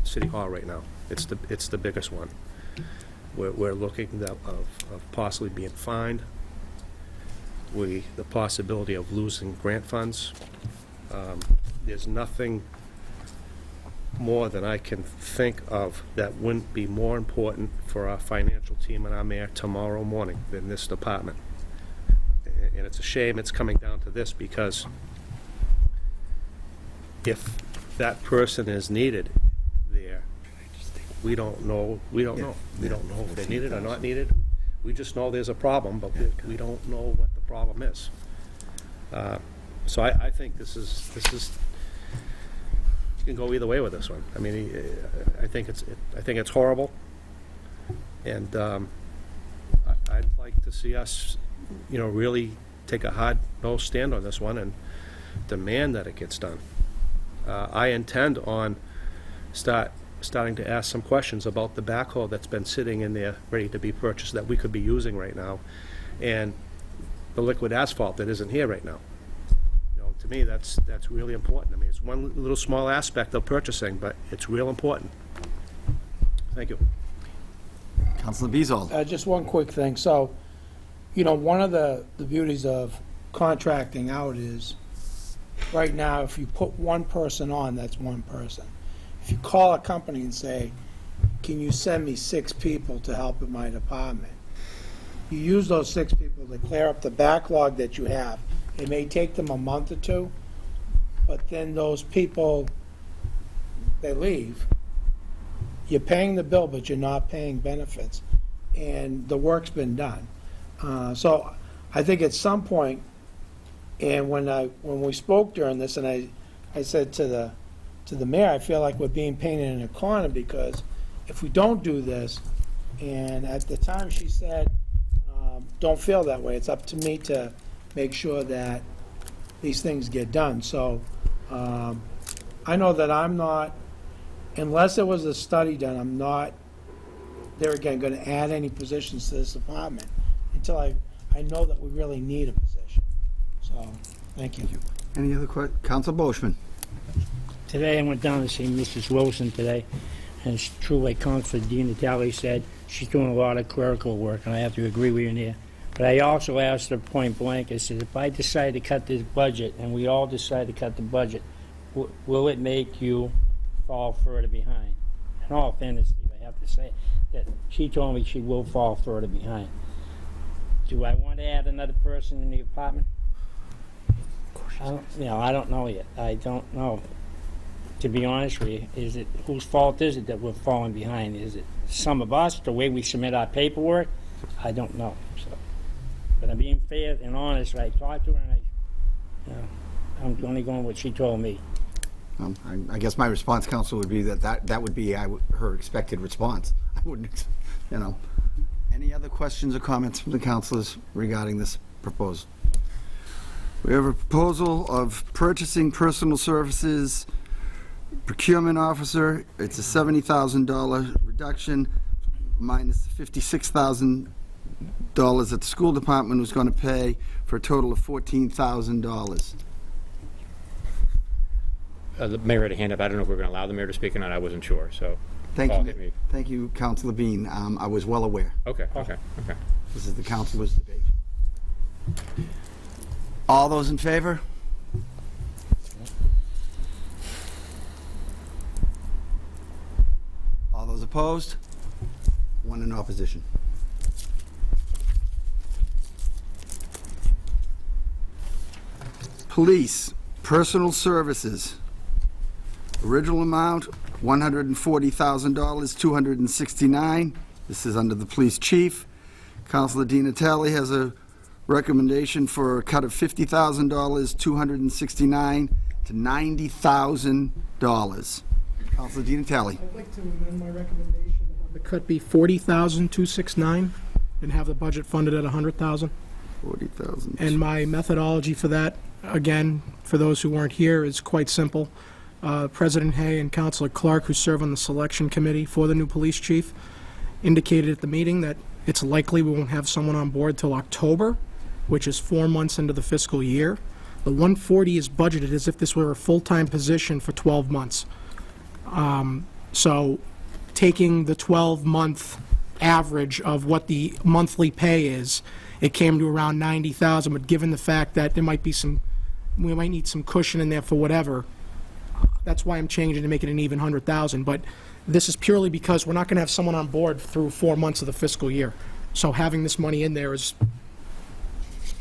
City Hall right now. It's the biggest one. We're looking of possibly being fined, the possibility of losing grant funds. There's nothing more than I can think of that wouldn't be more important for our financial team and our mayor tomorrow morning than this department. And it's a shame it's coming down to this, because if that person is needed there, we don't know if they're needed or not needed. We just know there's a problem, but we don't know what the problem is. So I think this is you can go either way with this one. I mean, I think it's horrible, and I'd like to see us really take a hard-nosed stand on this one and demand that it gets done. I intend on starting to ask some questions about the backhoe that's been sitting in there, ready to be purchased, that we could be using right now, and the liquid asphalt that isn't here right now. To me, that's really important. I mean, it's one little small aspect of purchasing, but it's real important. Thank you.
Councilor Beazle.
Just one quick thing. So, one of the beauties of contracting out is, right now, if you put one person on, that's one person. If you call a company and say, can you send me 6 people to help in my department? You use those 6 people to clear up the backlog that you have. It may take them a month or 2, but then those people, they leave. You're paying the bill, but you're not paying benefits, and the work's been done. So I think at some point, and when we spoke during this, and I said to the mayor, I feel like we're being painted in a corner, because if we don't do this, and at the time she said, don't feel that way, it's up to me to make sure that these things get done. So I know that I'm not, unless there was a study done, I'm not, there again, going to add any positions to this department until I know that we really need a position. So, thank you.
Any other questions? Councilor Boishman.
Today I went down to see Mrs. Wilson today, and it's true, like Councilor Di Natale said, she's doing a lot of clerical work, and I have to agree with you in there. But I also asked her point blank, I said, if I decide to cut this budget, and we all decide to cut the budget, will it make you fall further behind? In all fairness, Steve, I have to say that she told me she will fall further behind. Do I want to add another person in the department? I don't know yet. I don't know. To be honest with you, whose fault is it that we're falling behind? Is it some of us, the way we submit our paperwork? I don't know. So, but I'm being fair and honest. I talked to her, and I'm only going with what she told me.
I guess my response, Council, would be that would be her expected response. I wouldn't, Any other questions or comments from the councilors regarding this proposal? We have a proposal of purchasing personal services procurement officer. It's a $70,000 reduction minus the $56,000 that the school department was going to pay, for a total of $14,000.
The mayor had a hand up. I don't know if we're going to allow the mayor to speak or not. I wasn't sure, so.
Thank
Paul
you.
hit me.
Thank you, Councilor Bean. I was well aware.
Okay.
This is the councilor's debate. All those in favor? All those opposed? One in opposition. Police, personal services. Original amount, $140,000, $269,000. This is under the police chief. Councilor Di Natale has a recommendation for a cut of $50,000, $269,000 to $90,000. Councilor Di Natale.
I'd like to amend my recommendation to have the cut be $40,269 and have the budget funded at $100,000.
$40,000.
And my methodology for that, again, for those who weren't here, is quite simple. President Hay and Councilor Clark, who serve on the selection committee for the new police chief, indicated at the meeting that it's likely we won't have someone on board till October, which is 4 months into the fiscal year. The 140 is budgeted as if this were a full-time position for 12 months. So taking the 12-month average of what the monthly pay is, it came to around $90,000, but given the fact that there might be we might need some cushion in there for whatever, that's why I'm changing to make it an even $100,000. But this is purely because we're not going to have someone on board through 4 months of the fiscal year. So having this money in there it's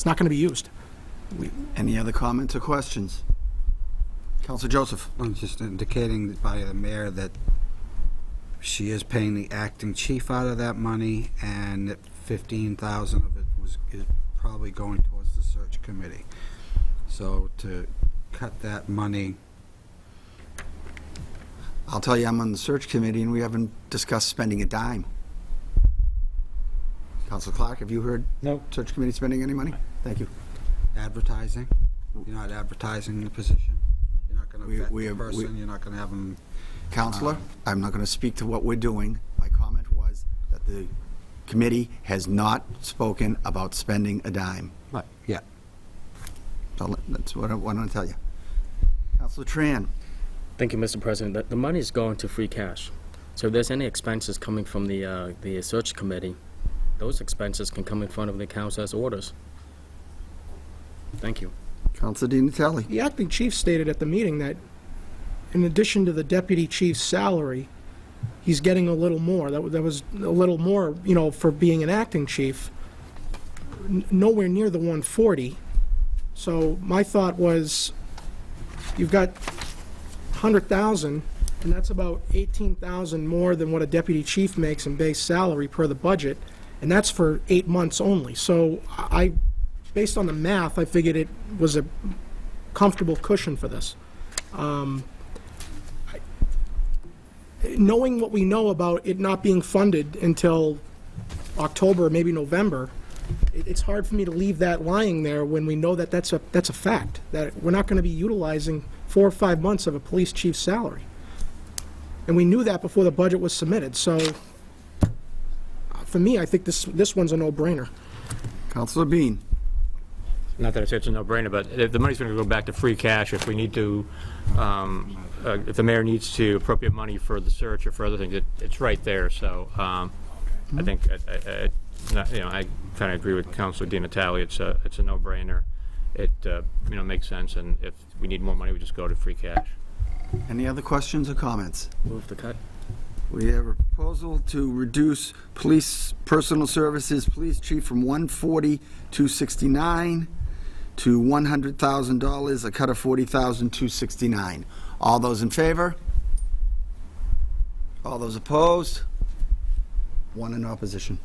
not going to be used.
Any other comments or questions? Councilor Joseph.
I'm just indicating by the mayor that she is paying the acting chief out of that money, and that $15,000 of it is probably going towards the search committee. So to cut that money.
I'll tell you, I'm on the search committee, and we haven't discussed spending a dime. Councilor Clark, have you heard?
No.
Search committee spending any money? Thank you.
Advertising? You're not advertising the position? You're not going
We-
to vet
we
the
have-
person? You're not going to have them?
Counselor, I'm not going to speak to what we're doing. My comment was that the committee has not spoken about spending a dime.
Right. Yeah.
So that's what I want to tell you. Counselor Tran,
Thank you, Mr. President. The money is going to free cash. So if there's any expenses coming from the search committee, those expenses can come in front of the council as orders. Thank you.
Counselor Di Natale.
The acting chief stated at the meeting that in addition to the deputy chief's salary, he's getting a little more. That was a little more, for being an acting chief, nowhere near the 140. So my thought was, you've got 100,000, and that's about 18,000 more than what a deputy chief makes in base salary per the budget, and that's for 8 months only. So based on the math, I figured it was a comfortable cushion for this. Knowing what we know about it not being funded until October, maybe November, it's hard for me to leave that lying there when we know that that's a fact, that we're not going to be utilizing 4 or 5 months of a police chief's salary. And we knew that before the budget was submitted, so for me, I think this one's a no-brainer.
Counselor Bean.
Not that I say it's a no-brainer, but if the money's going to go back to free cash, if we need to, if the mayor needs to appropriate money for the search or for other things, it's right there. So I think, I kind of agree with Councilor Di Natale. It's a no-brainer. It makes sense, and if we need more money, we just go to free cash.
Any other questions or comments?
Move the cut.
We have a proposal to reduce police personal services police chief from $140,269 to $100,000, a cut of $40,269. All those in favor? All those opposed? One in opposition.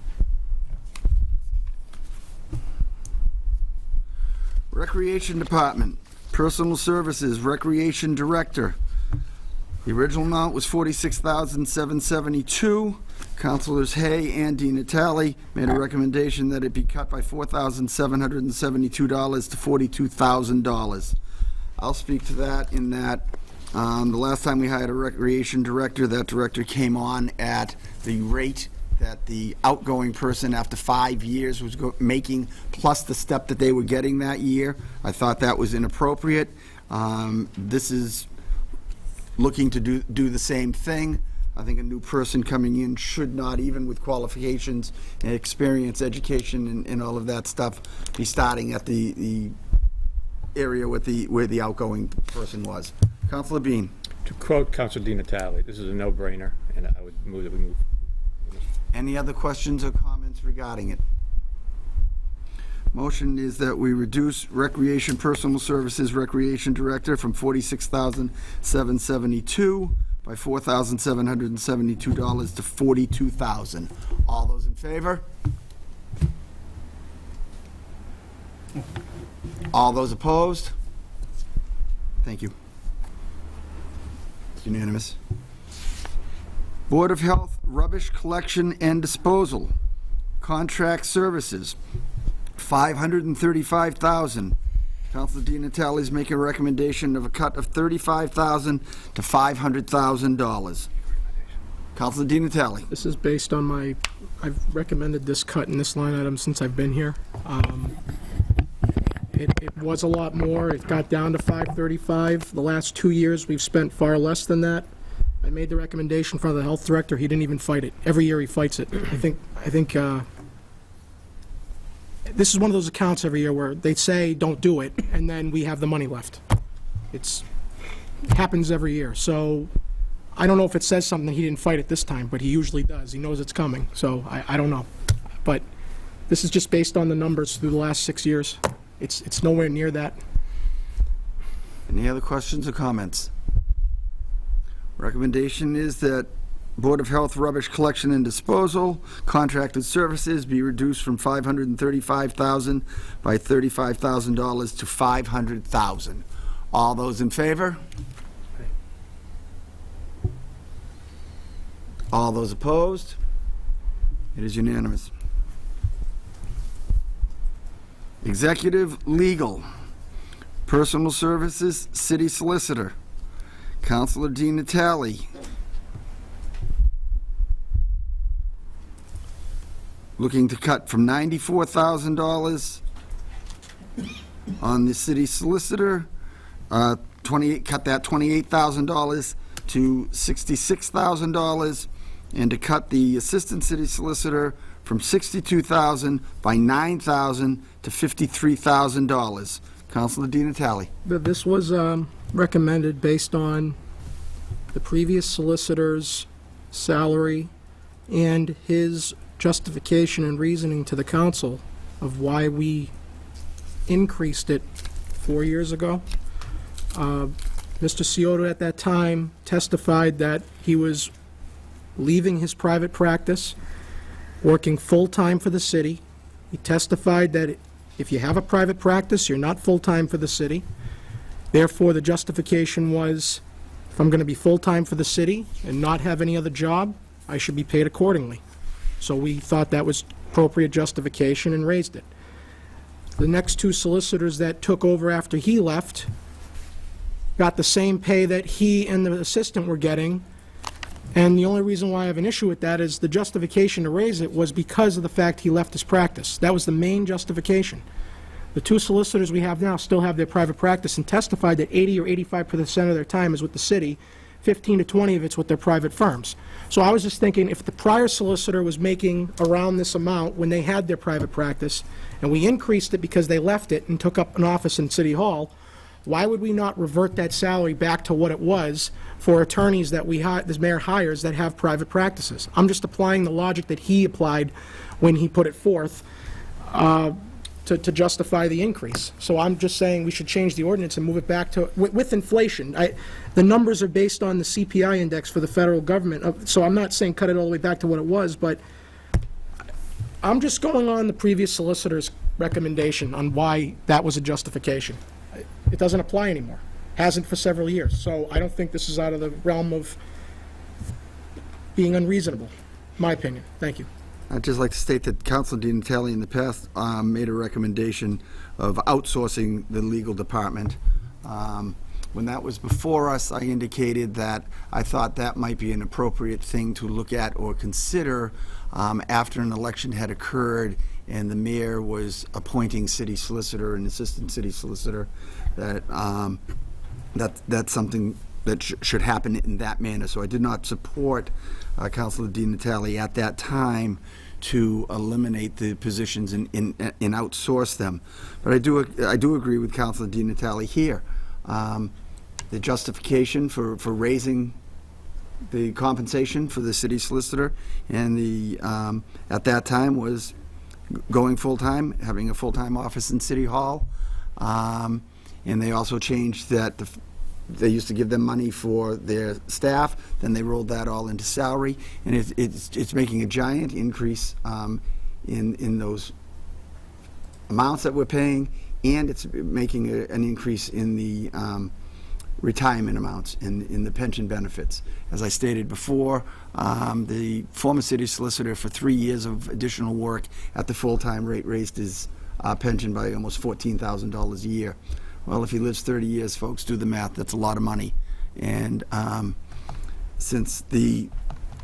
Recreation Department, Personal Services, Recreation Director. The original amount was $46,772. Councilors Hay and Di Natale made a recommendation that it be cut by $4,772 to $42,000. I'll speak to that in that the last time we hired a recreation director, that director came on at the rate that the outgoing person after 5 years was making, plus the step that they were getting that year. I thought that was inappropriate. This is looking to do the same thing. I think a new person coming in should not, even with qualifications and experience, education, and all of that stuff, be starting at the area where the outgoing person was. Councilor Bean.
To quote Councilor Di Natale, this is a no-brainer, and I would move that we move.
Any other questions or comments regarding it? Motion is that we reduce Recreation Personal Services Recreation Director from $46,772 by $4,772 to $42,000. All those in favor? All those opposed? Thank you. It's unanimous. Board of Health Rubbish Collection and Disposal, Contract Services, $535,000. Councilor Di Natale is making a recommendation of a cut of $35,000 to $500,000. Councilor Di Natale.
This is based on I've recommended this cut in this line item since I've been here. It was a lot more. It got down to $535. The last 2 years, we've spent far less than that. I made the recommendation in front of the health director. He didn't even fight it. Every year he fights it. I think this is one of those accounts every year where they say don't do it, and then we have the money left. It happens every year. So I don't know if it says something that he didn't fight it this time, but he usually does. He knows it's coming. So I don't know. But this is just based on the numbers through the last 6 years. It's nowhere near that.
Any other questions or comments? Recommendation is that Board of Health Rubbish Collection and Disposal, Contracted Services be reduced from $535,000 by $35,000 to $500,000. All those in favor? All those opposed? It is unanimous. Executive Legal, Personal Services, City Solicitor, Counselor Dean Natale. Looking to cut from $94,000 on the city solicitor, cut that $28,000 to $66,000, and to cut the assistant city solicitor from $62,000 by $9,000 to $53,000. Counselor Dean Natale.
This was recommended based on the previous solicitor's salary and his justification and reasoning to the council of why we increased it 4 years ago. Mr. Scioto at that time testified that he was leaving his private practice, working full-time for the city. He testified that if you have a private practice, you're not full-time for the city. Therefore, the justification was, if I'm going to be full-time for the city and not have any other job, I should be paid accordingly. So we thought that was appropriate justification and raised it. The next two solicitors that took over after he left got the same pay that he and the assistant were getting, and the only reason why I have an issue with that is the justification to raise it was because of the fact he left his practice. That was the main justification. The two solicitors we have now still have their private practice and testified that 80 or 85% of their time is with the city, 15 to 20 of it's with their private firms. So I was just thinking, if the prior solicitor was making around this amount when they had their private practice, and we increased it because they left it and took up an office in City Hall, why would we not revert that salary back to what it was for attorneys that this mayor hires that have private practices? I'm just applying the logic that he applied when he put it forth to justify the increase. So I'm just saying we should change the ordinance and move it back to, with inflation. The numbers are based on the CPI index for the federal government, so I'm not saying cut it all the way back to what it was, but I'm just going on the previous solicitor's recommendation on why that was a justification. It doesn't apply anymore. Hasn't for several years. So I don't think this is out of the realm of being unreasonable, my opinion. Thank you.
I'd just like to state that Councilor Dean Natale in the past made a recommendation of outsourcing the legal department. When that was before us, I indicated that I thought that might be an appropriate thing to look at or consider after an election had occurred and the mayor was appointing city solicitor and assistant city solicitor, that's something that should happen in that manner. So I did not support Councilor Dean Natale at that time to eliminate the positions and outsource them. But I do agree with Councilor Dean Natale here. The justification for raising the compensation for the city solicitor and the at that time was going full-time, having a full-time office in City Hall, and they also changed that they used to give them money for their staff, then they rolled that all into salary, and it's making a giant increase in those amounts that we're paying, and it's making an increase in the retirement amounts in the pension benefits. As I stated before, the former city solicitor for 3 years of additional work at the full-time rate raised his pension by almost $14,000 a year. Well, if he lives 30 years, folks, do the math, that's a lot of money. And since the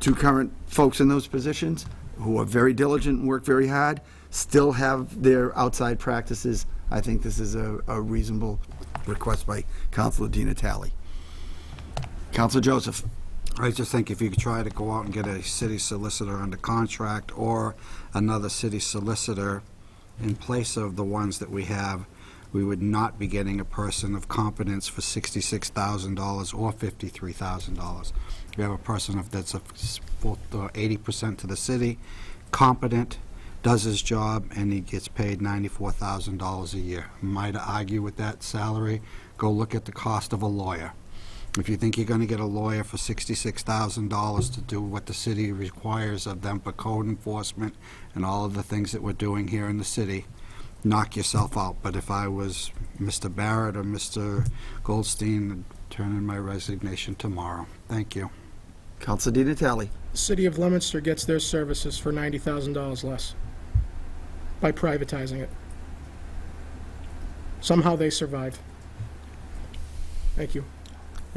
two current folks in those positions, who are very diligent and work very hard, still have their outside practices, I think this is a reasonable request by Councilor Dean Natale. Councilor Joseph.
I just think if you could try to go out and get a city solicitor under contract or another city solicitor in place of the ones that we have, we would not be getting a person of competence for $66,000 or $53,000. We have a person that's 80% to the city, competent, does his job, and he gets paid $94,000 a year. Am I to argue with that salary? Go look at the cost of a lawyer. If you think you're going to get a lawyer for $66,000 to do what the city requires of them for code enforcement and all of the things that we're doing here in the city, knock yourself out. But if I was Mr. Barrett or Mr. Goldstein, I'd turn in my resignation tomorrow. Thank you.
Councilor Dean Natale.
The city of Leominster gets their services for $90,000 less by privatizing it. Somehow they survive. Thank you.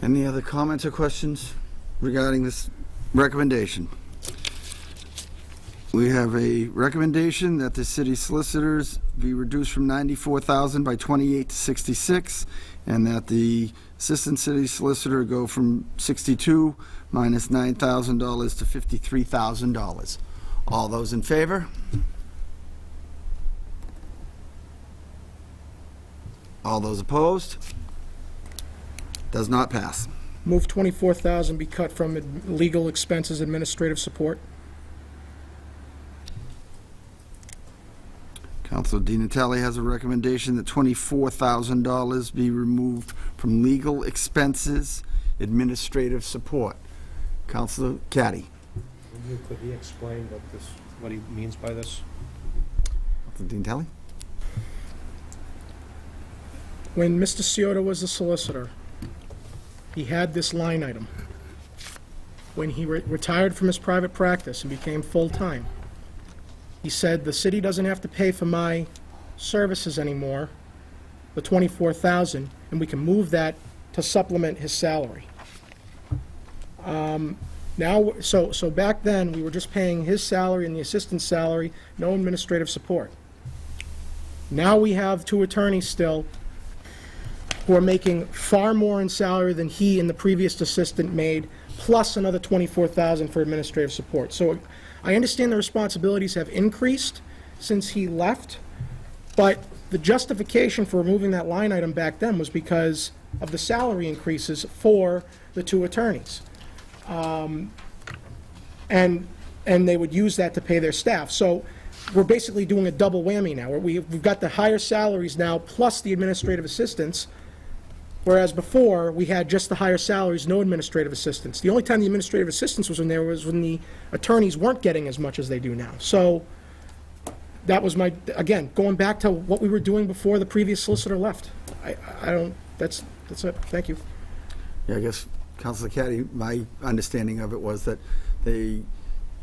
Any other comments or questions regarding this recommendation? We have a recommendation that the city solicitors be reduced from 94,000 by 28 to 66, and that the assistant city solicitor go from 62 minus $9,000 to $53,000. All those in favor? All those opposed? Does not pass.
Move 24,000 be cut from legal expenses, administrative support.
Councilor Di Natale has a recommendation that $24,000 be removed from legal expenses, administrative support. Councilor Caddy.
Could he explain what he means by this?
Councilor Di Natale?
When Mr. Ciotta was the solicitor, he had this line item. When he retired from his private practice and became full-time, he said, the city doesn't have to pay for my services anymore, the $24,000, and we can move that to supplement his salary. So back then, we were just paying his salary and the assistant's salary, no administrative support. Now we have two attorneys still who are making far more in salary than he and the previous assistant made, plus another $24,000 for administrative support. So I understand the responsibilities have increased since he left, but the justification for removing that line item back then was because of the salary increases for the two attorneys. And they would use that to pay their staff. So we're basically doing a double whammy now. We've got the higher salaries now plus the administrative assistants, whereas before we had just the higher salaries, no administrative assistants. The only time the administrative assistants was in there was when the attorneys weren't getting as much as they do now. So that was my, again, going back to what we were doing before the previous solicitor left. I don't, that's it. Thank you.
Yeah, I guess, Councilor Caddy, my understanding of it was that they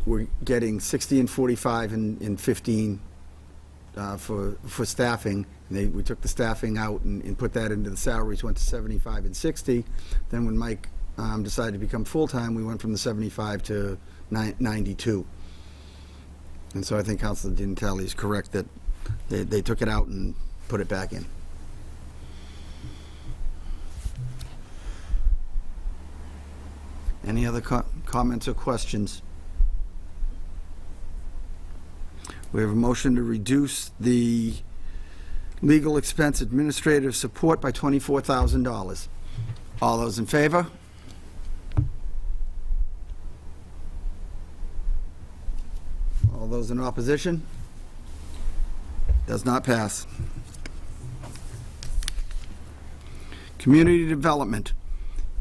were getting 60 and 45 and 15 for staffing. We took the staffing out and put that into the salaries, went to 75 and 60. Then when Mike decided to become full-time, we went from the 75 to 92. And so I think Councilor Di Natale is correct that they took it out and put it back in. Any other comments or questions? We have a motion to reduce the legal expense administrative support by $24,000. All those in favor? All those in opposition? Does not pass. Community Development.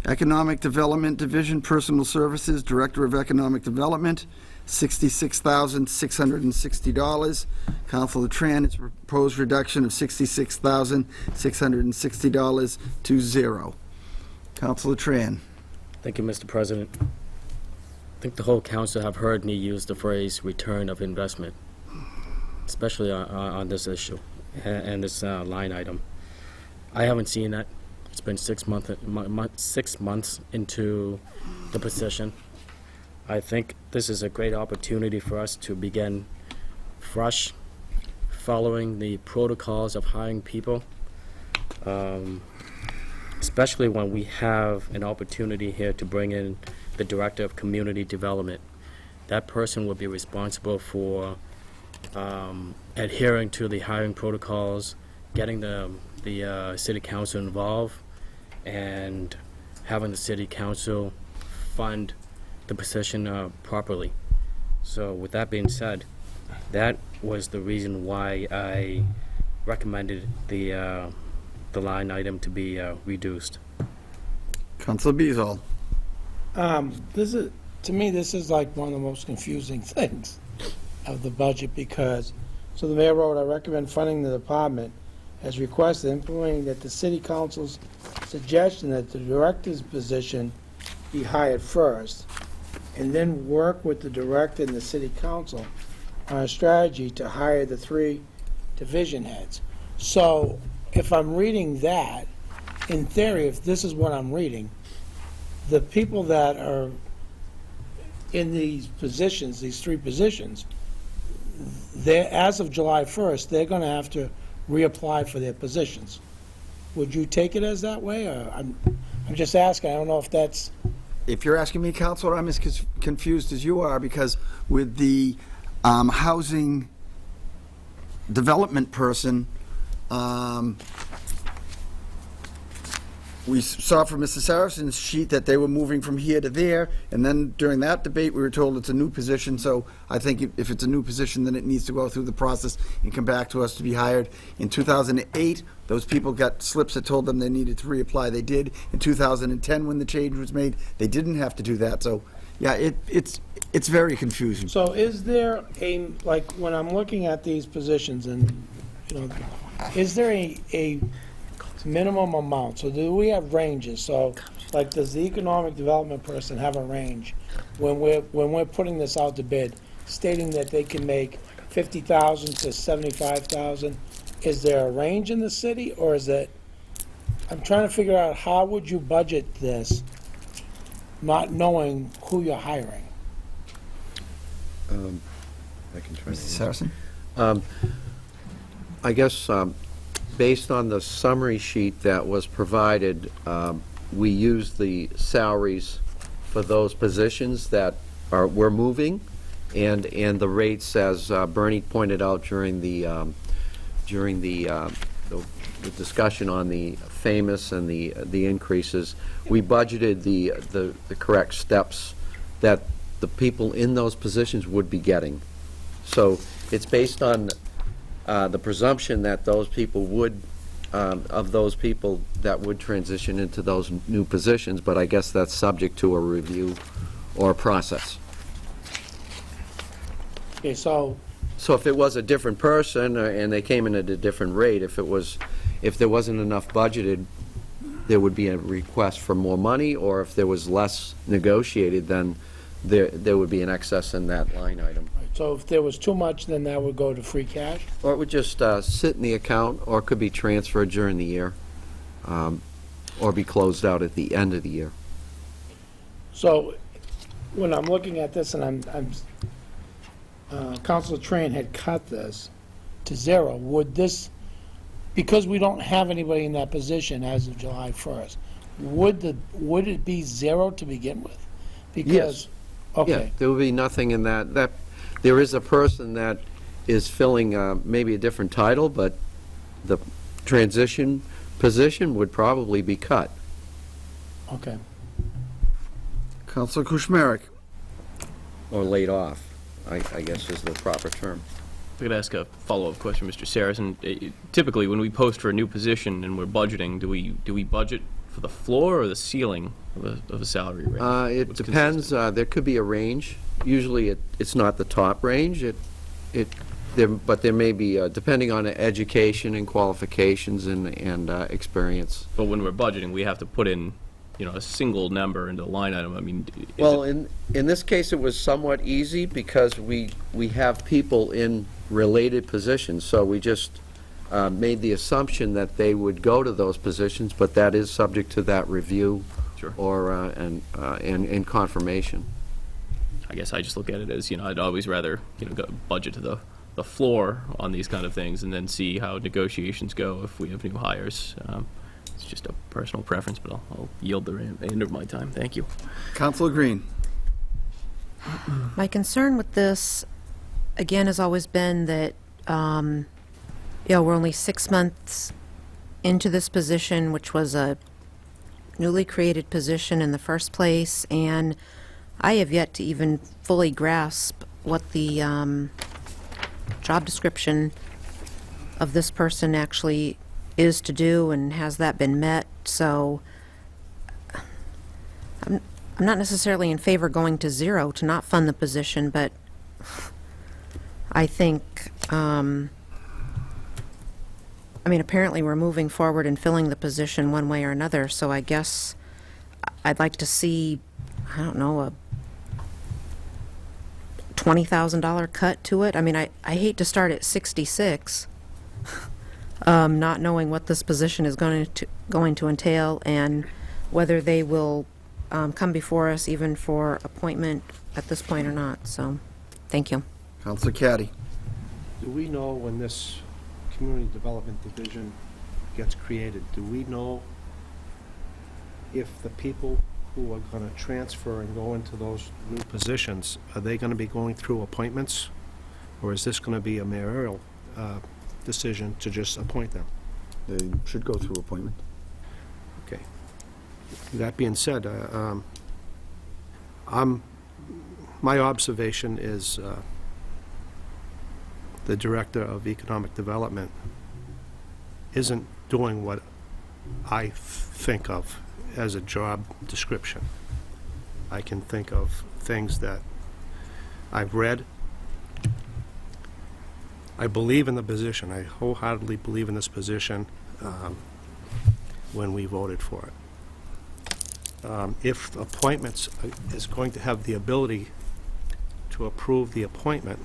Economic Development Division, Personal Services, Director of Economic Development, $66,660. Councilor Tran, its proposed reduction of $66,660 to zero. Councilor Tran.
Thank you, Mr. President. I think the whole council have heard me use the phrase return of investment, especially on this issue and this line item. I haven't seen that. It's been 6 months into the position. I think this is a great opportunity for us to begin fresh, following the protocols of hiring people, especially when we have an opportunity here to bring in the Director of Community Development. That person will be responsible for adhering to the hiring protocols, getting the City Council involved, and having the City Council fund the position properly. So with that being said, that was the reason why I recommended the line item to be reduced.
Councilor Beazall.
This is, to me, this is like one of the most confusing things of the budget because, so the mayor wrote, I recommend funding the department as requested, implementing that the city council's suggestion that the director's position be hired first, and then work with the director and the city council on a strategy to hire the 3 division heads. So if I'm reading that, in theory, if this is what I'm reading, the people that are in these positions, these three positions, as of July 1st, they're going to have to reapply for their positions. Would you take it as that way, or I'm just asking, I don't know if that's...
If you're asking me, Counselor, I'm as confused as you are, because with the housing development person, we saw from Mr. Saracen's sheet that they were moving from here to there, and then during that debate, we were told it's a new position, so I think if it's a new position, then it needs to go through the process and come back to us to be hired. In 2008, those people got slips that told them they needed to reapply. They did. In 2010, when the change was made, they didn't have to do that. So, yeah, it's very confusing.
So is there a, like, when I'm looking at these positions and, you know, is there a minimum amount? So do we have ranges? So, like, does the economic development person have a range when we're putting this out to bid, stating that they can make 50,000 to 75,000? Is there a range in the city, or is it? I'm trying to figure out how would you budget this, not knowing who you're hiring.
I can try
Mr.
to
Saracen?
I guess, based on the summary sheet that was provided, we used the salaries for those positions that we're moving, and the rates, as Bernie pointed out during the discussion on the famous and the increases, we budgeted the correct steps that the people in those positions would be getting. So it's based on the presumption that those people would, of those people that would transition into those new positions, but I guess that's subject to a review or a process.
Okay, so
So if it was a different person and they came in at a different rate, if there wasn't enough budgeted, there would be a request for more money, or if there was less negotiated, then there would be an excess in that line item.
So if there was too much, then that would go to free cash?
Or it would just sit in the account, or it could be transferred during the year, or be closed out at the end of the year.
So when I'm looking at this and Councilor Train had cut this to zero, would this, because we don't have anybody in that position as of July 1st, would it be zero to begin with? Because,
Yes.
okay.
Yeah, there would be nothing in that. There is a person that is filling maybe a different title, but the transition position would probably be cut.
Okay.
Counselor Kuchmarek?
Or laid off, I guess is the proper term.
I could ask a follow-up question, Mr. Saracen. Typically, when we post for a new position and we're budgeting, do we budget for the floor or the ceiling of a salary range?
It
What's
depends.
consistent?
There could be a range. Usually, it's not the top range. But there may be, depending on the education and qualifications and experience.
But when we're budgeting, we have to put in, a single number into the line item. I mean,
Well, in this case, it was somewhat easy because we have people in related positions, so we just made the assumption that they would go to those positions, but that is subject to that review.
Sure.
Or and confirmation.
I guess I just look at it as, I'd always rather, go budget to the floor on these kind of things and then see how negotiations go if we have new hires. It's just a personal preference, but I'll yield the end of my time. Thank you.
Counselor Green?
My concern with this, again, has always been that, we're only 6 months into this position, which was a newly created position in the first place, and I have yet to even fully grasp what the job description of this person actually is to do, and has that been met. So I'm not necessarily in favor going to zero to not fund the position, but I think, apparently we're moving forward and filling the position one way or another, so I guess I'd like to see, I don't know, a $20,000 cut to it. I hate to start at 66. not knowing what this position is going to entail and whether they will come before us even for appointment at this point or not. So, thank you.
Counselor Caddy.
Do we know when this community development division gets created, do we know if the people who are going to transfer and go into those new positions, are they going to be going through appointments? Or is this going to be a mayoral decision to just appoint them?
They should go through appointment.
Okay. That being said, my observation is the Director of Economic Development isn't doing what I think of as a job description. I can think of things that I've read. I believe in the position. I wholeheartedly believe in this position when we voted for it. If appointments is going to have the ability to approve the appointment,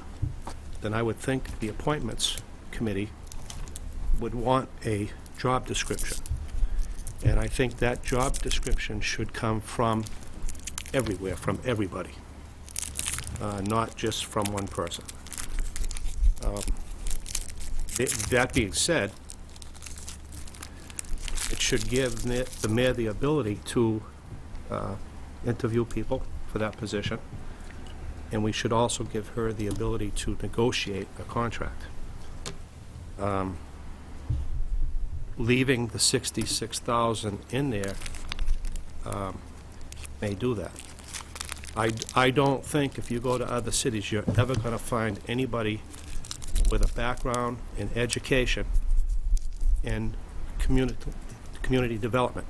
then I would think the Appointments Committee would want a job description. And I think that job description should come from everywhere, from everybody, not just from one person. That being said, it should give the mayor the ability to interview people for that position, and we should also give her the ability to negotiate a contract. Leaving the $66,000 in there may do that. I don't think if you go to other cities, you're ever going to find anybody with a background in education and community development.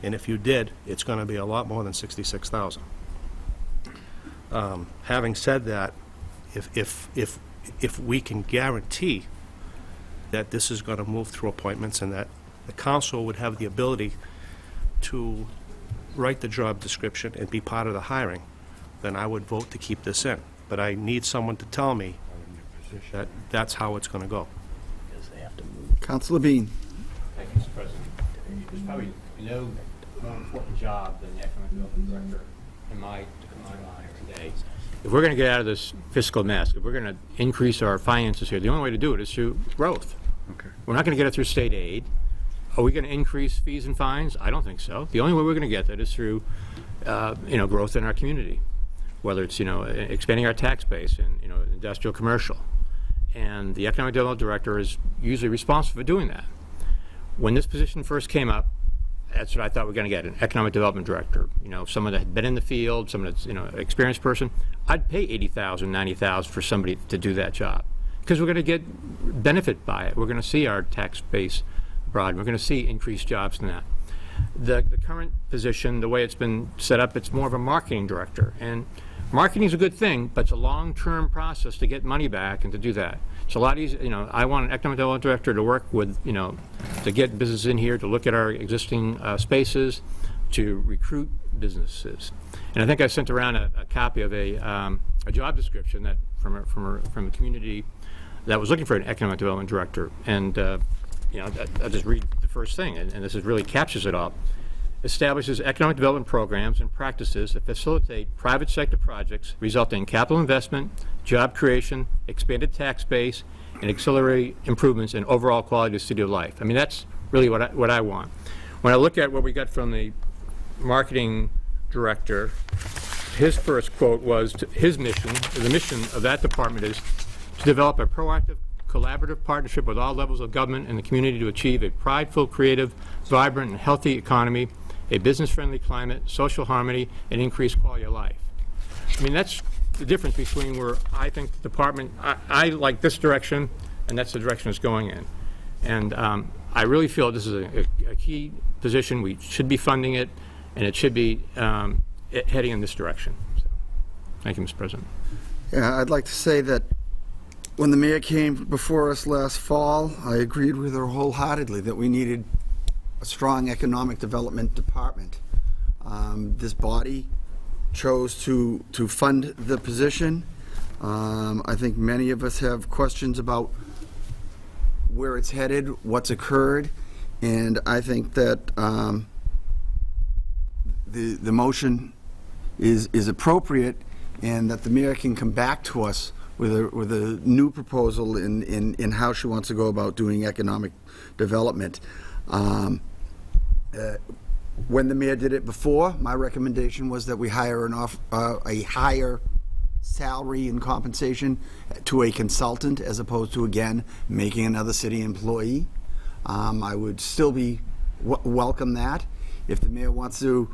And if you did, it's going to be a lot more than $66,000. Having said that, if we can guarantee that this is going to move through appointments and that the council would have the ability to write the job description and be part of the hiring, then I would vote to keep this in. But I need someone to tell me that that's how it's going to go.
Counselor Bean.
Thank you, Mr. President. There's probably no more important job than the Economic Development Director in my mind today. If we're going to get out of this fiscal mess, if we're going to increase our finances here, the only way to do it is through growth.
Okay.
We're not going to get it through state aid. Are we going to increase fees and fines? I don't think so. The only way we're going to get that is through, growth in our community, whether it's, expanding our tax base and, industrial, commercial. And the Economic Development Director is usually responsible for doing that. When this position first came up, that's what I thought we were going to get, an Economic Development Director. Someone that had been in the field, someone that's, an experienced person. I'd pay $80,000, $90,000 for somebody to do that job because we're going to get benefit by it. We're going to see our tax base broaden. We're going to see increased jobs in that. The current position, the way it's been set up, it's more of a marketing director. And marketing is a good thing, but it's a long-term process to get money back and to do that. It's a lot easier, I want an economic development director to work with, to get business in here, to look at our existing spaces, to recruit businesses. And I think I sent around a copy of a job description that from a community that was looking for an economic development director. And I'll just read the first thing, and this really captures it all. Establishes economic development programs and practices that facilitate private sector projects resulting in capital investment, job creation, expanded tax base, and accelerate improvements in overall quality of city of life. I mean, that's really what I want. When I look at what we got from the marketing director, his first quote was his mission, the mission of that department is to develop a proactive, collaborative partnership with all levels of government and the community to achieve a prideful, creative, vibrant, and healthy economy, a business-friendly climate, social harmony, and increased quality of life. I mean, that's the difference between where I think the department, I like this direction, and that's the direction it's going in. And I really feel this is a key position. We should be funding it, and it should be heading in this direction. So, thank you, Mr. President.
Yeah, I'd like to say that when the mayor came before us last fall, I agreed with her wholeheartedly that we needed a strong economic development department. This body chose to fund the position. I think many of us have questions about where it's headed, what's occurred, and I think that the motion is appropriate, and that the mayor can come back to us with a new proposal in how she wants to go about doing economic development. When the mayor did it before, my recommendation was that we hire a higher salary and compensation to a consultant as opposed to, again, making another city employee. I would still be welcome that. If the mayor wants to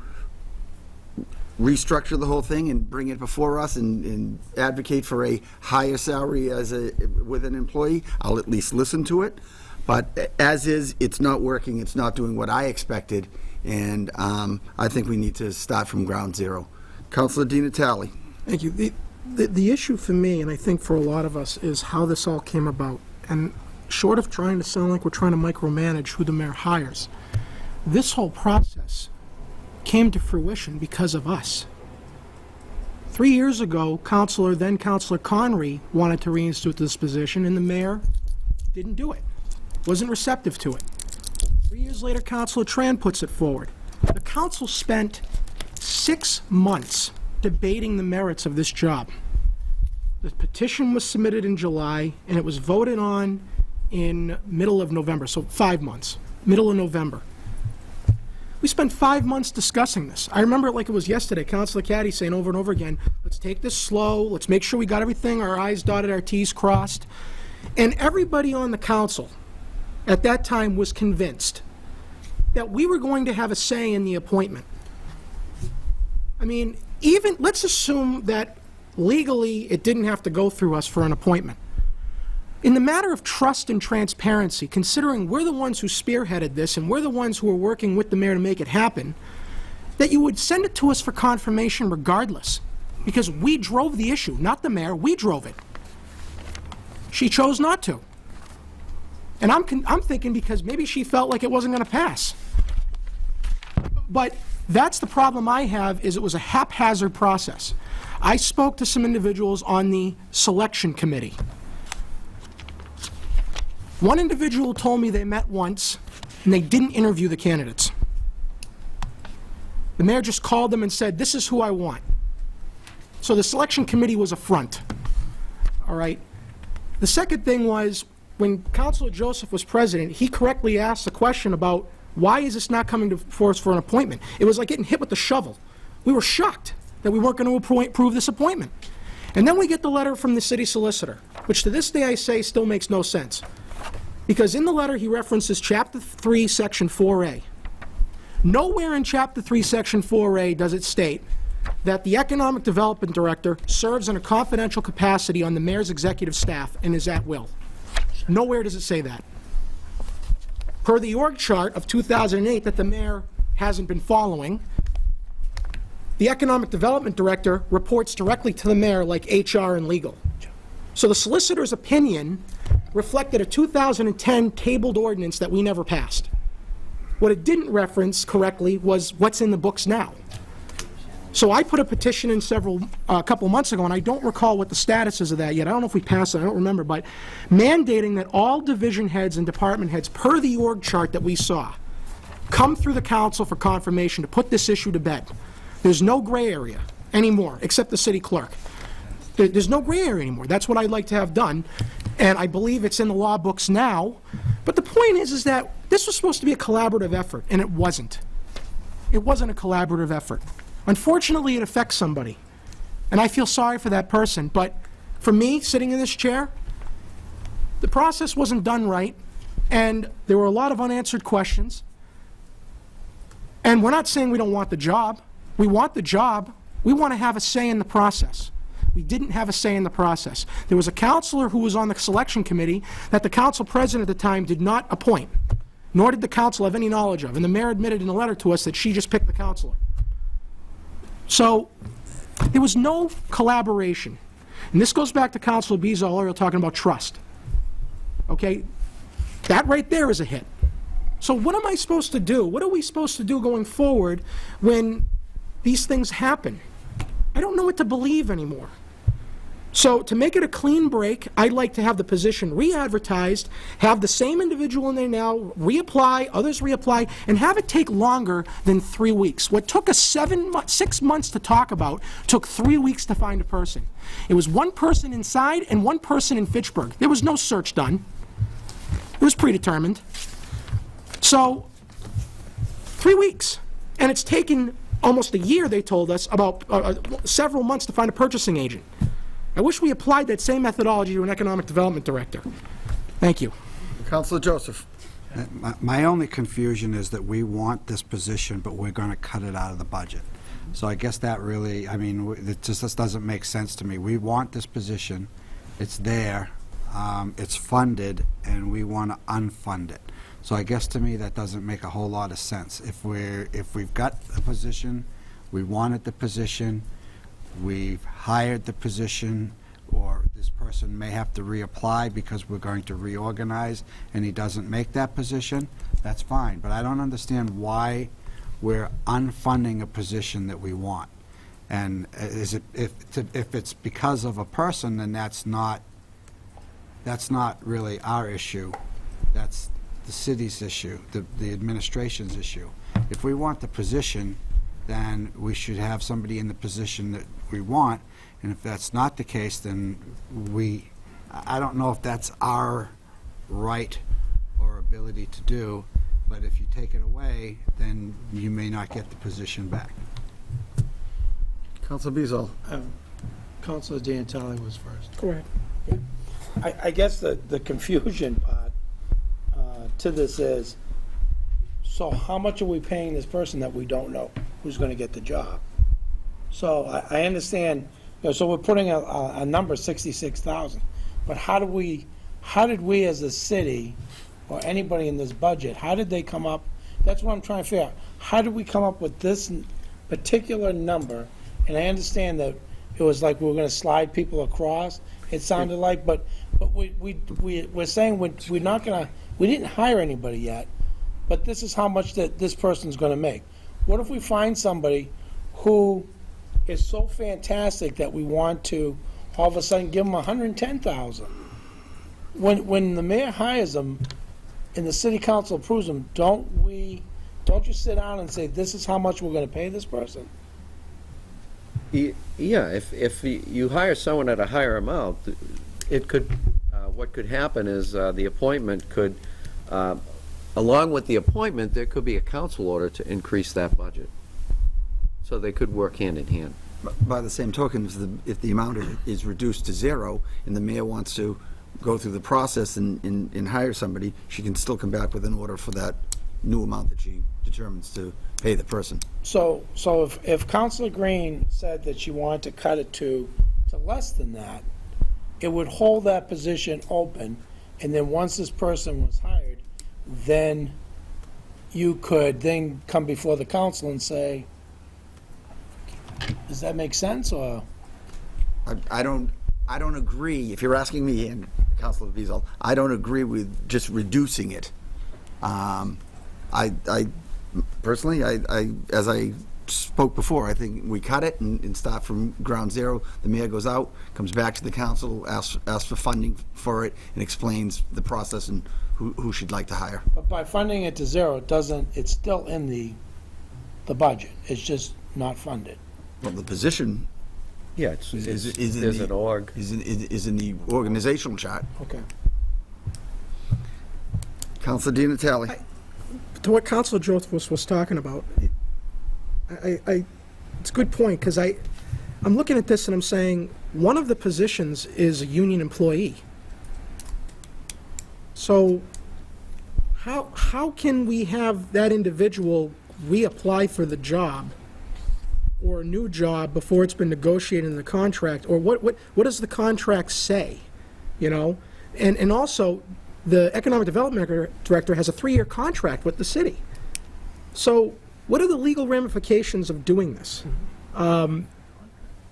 restructure the whole thing and bring it before us and advocate for a higher salary with an employee, I'll at least listen to it. But as is, it's not working, it's not doing what I expected, and I think we need to start from ground zero. Councilor Di Natale.
Thank you. The issue for me, and I think for a lot of us, is how this all came about. And short of trying to sound like we're trying to micromanage who the mayor hires, this whole process came to fruition because of us. 3 years ago, then Councilor Conry wanted to reinstitute this position, and the mayor didn't do it, wasn't receptive to it. 3 years later, Councilor Tran puts it forward. The council spent 6 months debating the merits of this job. The petition was submitted in July, and it was voted on in middle of November, so 5 months, middle of November. We spent 5 months discussing this. I remember it like it was yesterday, Councilor Caddy saying over and over again, let's take this slow, let's make sure we got everything, our I's dotted, our T's crossed. And everybody on the council at that time was convinced that we were going to have a say in the appointment. I mean, let's assume that legally it didn't have to go through us for an appointment. In the matter of trust and transparency, considering we're the ones who spearheaded this and we're the ones who are working with the mayor to make it happen, that you would send it to us for confirmation regardless, because we drove the issue, not the mayor, we drove it. She chose not to. And I'm thinking because maybe she felt like it wasn't going to pass. But that's the problem I have, is it was a haphazard process. I spoke to some individuals on the selection committee. One individual told me they met once and they didn't interview the candidates. The mayor just called them and said, this is who I want. So the selection committee was a front. All right. The second thing was, when Councilor Joseph was president, he correctly asked the question about why is this not coming for us for an appointment? It was like getting hit with a shovel. We were shocked that we weren't going to approve this appointment. And then we get the letter from the city solicitor, which to this day I say still makes no sense. Because in the letter he references Chapter 3, Section 4A. Nowhere in Chapter 3, Section 4A does it state that the Economic Development Director serves in a confidential capacity on the mayor's executive staff and is at will. Nowhere does it say that. Per the org chart of 2008 that the mayor hasn't been following, the Economic Development Director reports directly to the mayor like HR and legal. So the solicitor's opinion reflected a 2010 tabled ordinance that we never passed. What it didn't reference correctly was what's in the books now. So I put a petition in a couple months ago, and I don't recall what the status is of that yet. I don't know if we passed it, I don't remember, but mandating that all division heads and department heads, per the org chart that we saw, come through the council for confirmation to put this issue to bed. There's no gray area anymore, except the city clerk. There's no gray area anymore. That's what I'd like to have done, and I believe it's in the law books now. But the point is that this was supposed to be a collaborative effort, and it wasn't. It wasn't a collaborative effort. Unfortunately, it affects somebody, and I feel sorry for that person. But for me, sitting in this chair, the process wasn't done right, and there were a lot of unanswered questions. And we're not saying we don't want the job. We want the job. We want to have a say in the process. We didn't have a say in the process. There was a counselor who was on the selection committee that the council president at the time did not appoint, nor did the council have any knowledge of. And the mayor admitted in a letter to us that she just picked the counselor. So there was no collaboration. And this goes back to Councilor Beazall earlier talking about trust. Okay? That right there is a hit. So what am I supposed to do? What are we supposed to do going forward when these things happen? I don't know what to believe anymore. So to make it a clean break, I'd like to have the position re-advertised, have the same individual in there now reapply, others reapply, and have it take longer than 3 weeks. What took us 6 months to talk about took 3 weeks to find a person. It was one person inside and one person in Fitchburg. There was no search done. It was predetermined. So 3 weeks. And it's taken almost a year, they told us, about several months to find a purchasing agent. I wish we applied that same methodology to an economic development director. Thank you.
Councilor Joseph.
My only confusion is that we want this position, but we're going to cut it out of the budget. So I guess that really, I mean, it just doesn't make sense to me. We want this position, it's there, it's funded, and we want to unfund it. So I guess to me that doesn't make a whole lot of sense. If we've got a position, we wanted the position, we've hired the position, or this person may have to reapply because we're going to reorganize and he doesn't make that position, that's fine. But I don't understand why we're unfunding a position that we want. And is it, if it's because of a person, then that's not really our issue. That's the city's issue, the administration's issue. If we want the position, then we should have somebody in the position that we want, and if that's not the case, then I don't know if that's our right or ability to do, but if you take it away, then you may not get the position back.
Councilor Beazle.
Councilor D'Antelli was first.
Go ahead.
I guess the confusion part to this is, so how much are we paying this person that we don't know who's going to get the job? So I understand, so we're putting a number, 66,000, but how did we as a city, or anybody in this budget, how did they come up? That's what I'm trying to figure out. How did we come up with this particular number? And I understand that it was like we were going to slide people across, it sounded like, but we're saying we're not going to, we didn't hire anybody yet, but this is how much that this person's going to make. What if we find somebody who is so fantastic that we want to all of a sudden give them 110,000? When the mayor hires them and the city council approves them, don't you sit down and say, this is how much we're going to pay this person?
Yeah, if you hire someone at a higher amount, it could, what could happen is the appointment could, along with the appointment, there could be a council order to increase that budget. So they could work hand in hand.
By the same token, if the amount is reduced to zero and the mayor wants to go through the process and hire somebody, she can still come back with an order for that new amount that she determines to pay the person.
So if Councilor Green said that she wanted to cut it to less than that, it would hold that position open, and then once this person was hired, then you could then come before the council and say, does that make sense, or?
I don't agree, if you're asking me, and Councilor Beazle, I don't agree with just reducing it. I personally, as I spoke before, I think we cut it and start from ground zero. The mayor goes out, comes back to the council, asks for funding for it, and explains the process and who she'd like to hire.
But by funding it to zero, it's still in the budget, it's just not funded.
Well, the position
Yeah,
is
there's an org.
is in the organizational chart.
Okay.
Councilor D'Antelli.
To what Councilor Joseph was talking about, it's a good point, because I'm looking at this and I'm saying, one of the positions is a union employee. So how can we have that individual reapply for the job or a new job before it's been negotiated in the contract? Or what does the contract say, you know? And also, the Economic Development Director has a 3-year contract with the city. So what are the legal ramifications of doing this?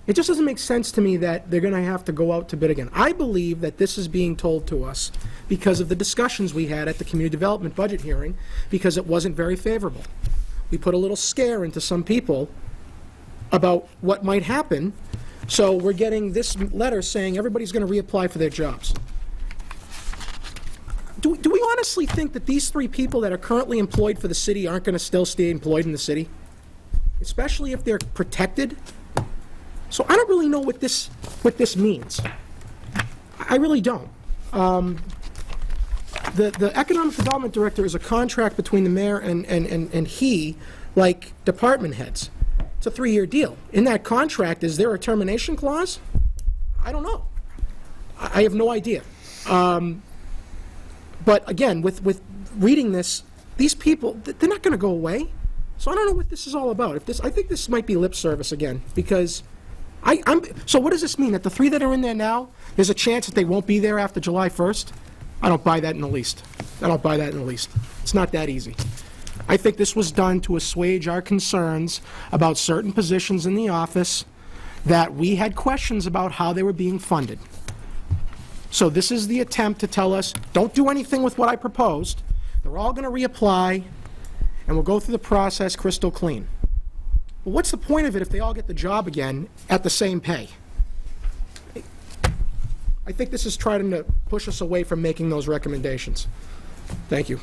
It just doesn't make sense to me that they're going to have to go out to bid again. I believe that this is being told to us because of the discussions we had at the community development budget hearing, because it wasn't very favorable. We put a little scare into some people about what might happen So we're getting this letter saying everybody's going to reapply for their jobs. Do we honestly think that these 3 people that are currently employed for the city aren't going to still stay employed in the city? Especially if they're protected? So I don't really know what this means. I really don't. The Economic Development Director is a contract between the mayor and he, like department heads. It's a 3-year deal. In that contract, is there a termination clause? I don't know. I have no idea. But again, with reading this, these people, they're not going to go away. So I don't know what this is all about. I think this might be lip service again, because so what does this mean? That the 3 that are in there now, there's a chance that they won't be there after July 1st? I don't buy that in the least. It's not that easy. I think this was done to assuage our concerns about certain positions in the office that we had questions about how they were being funded. So this is the attempt to tell us, don't do anything with what I proposed. They're all going to reapply, and we'll go through the process crystal clean. Well, what's the point of it if they all get the job again at the same pay? I think this is trying to push us away from making those recommendations. Thank you.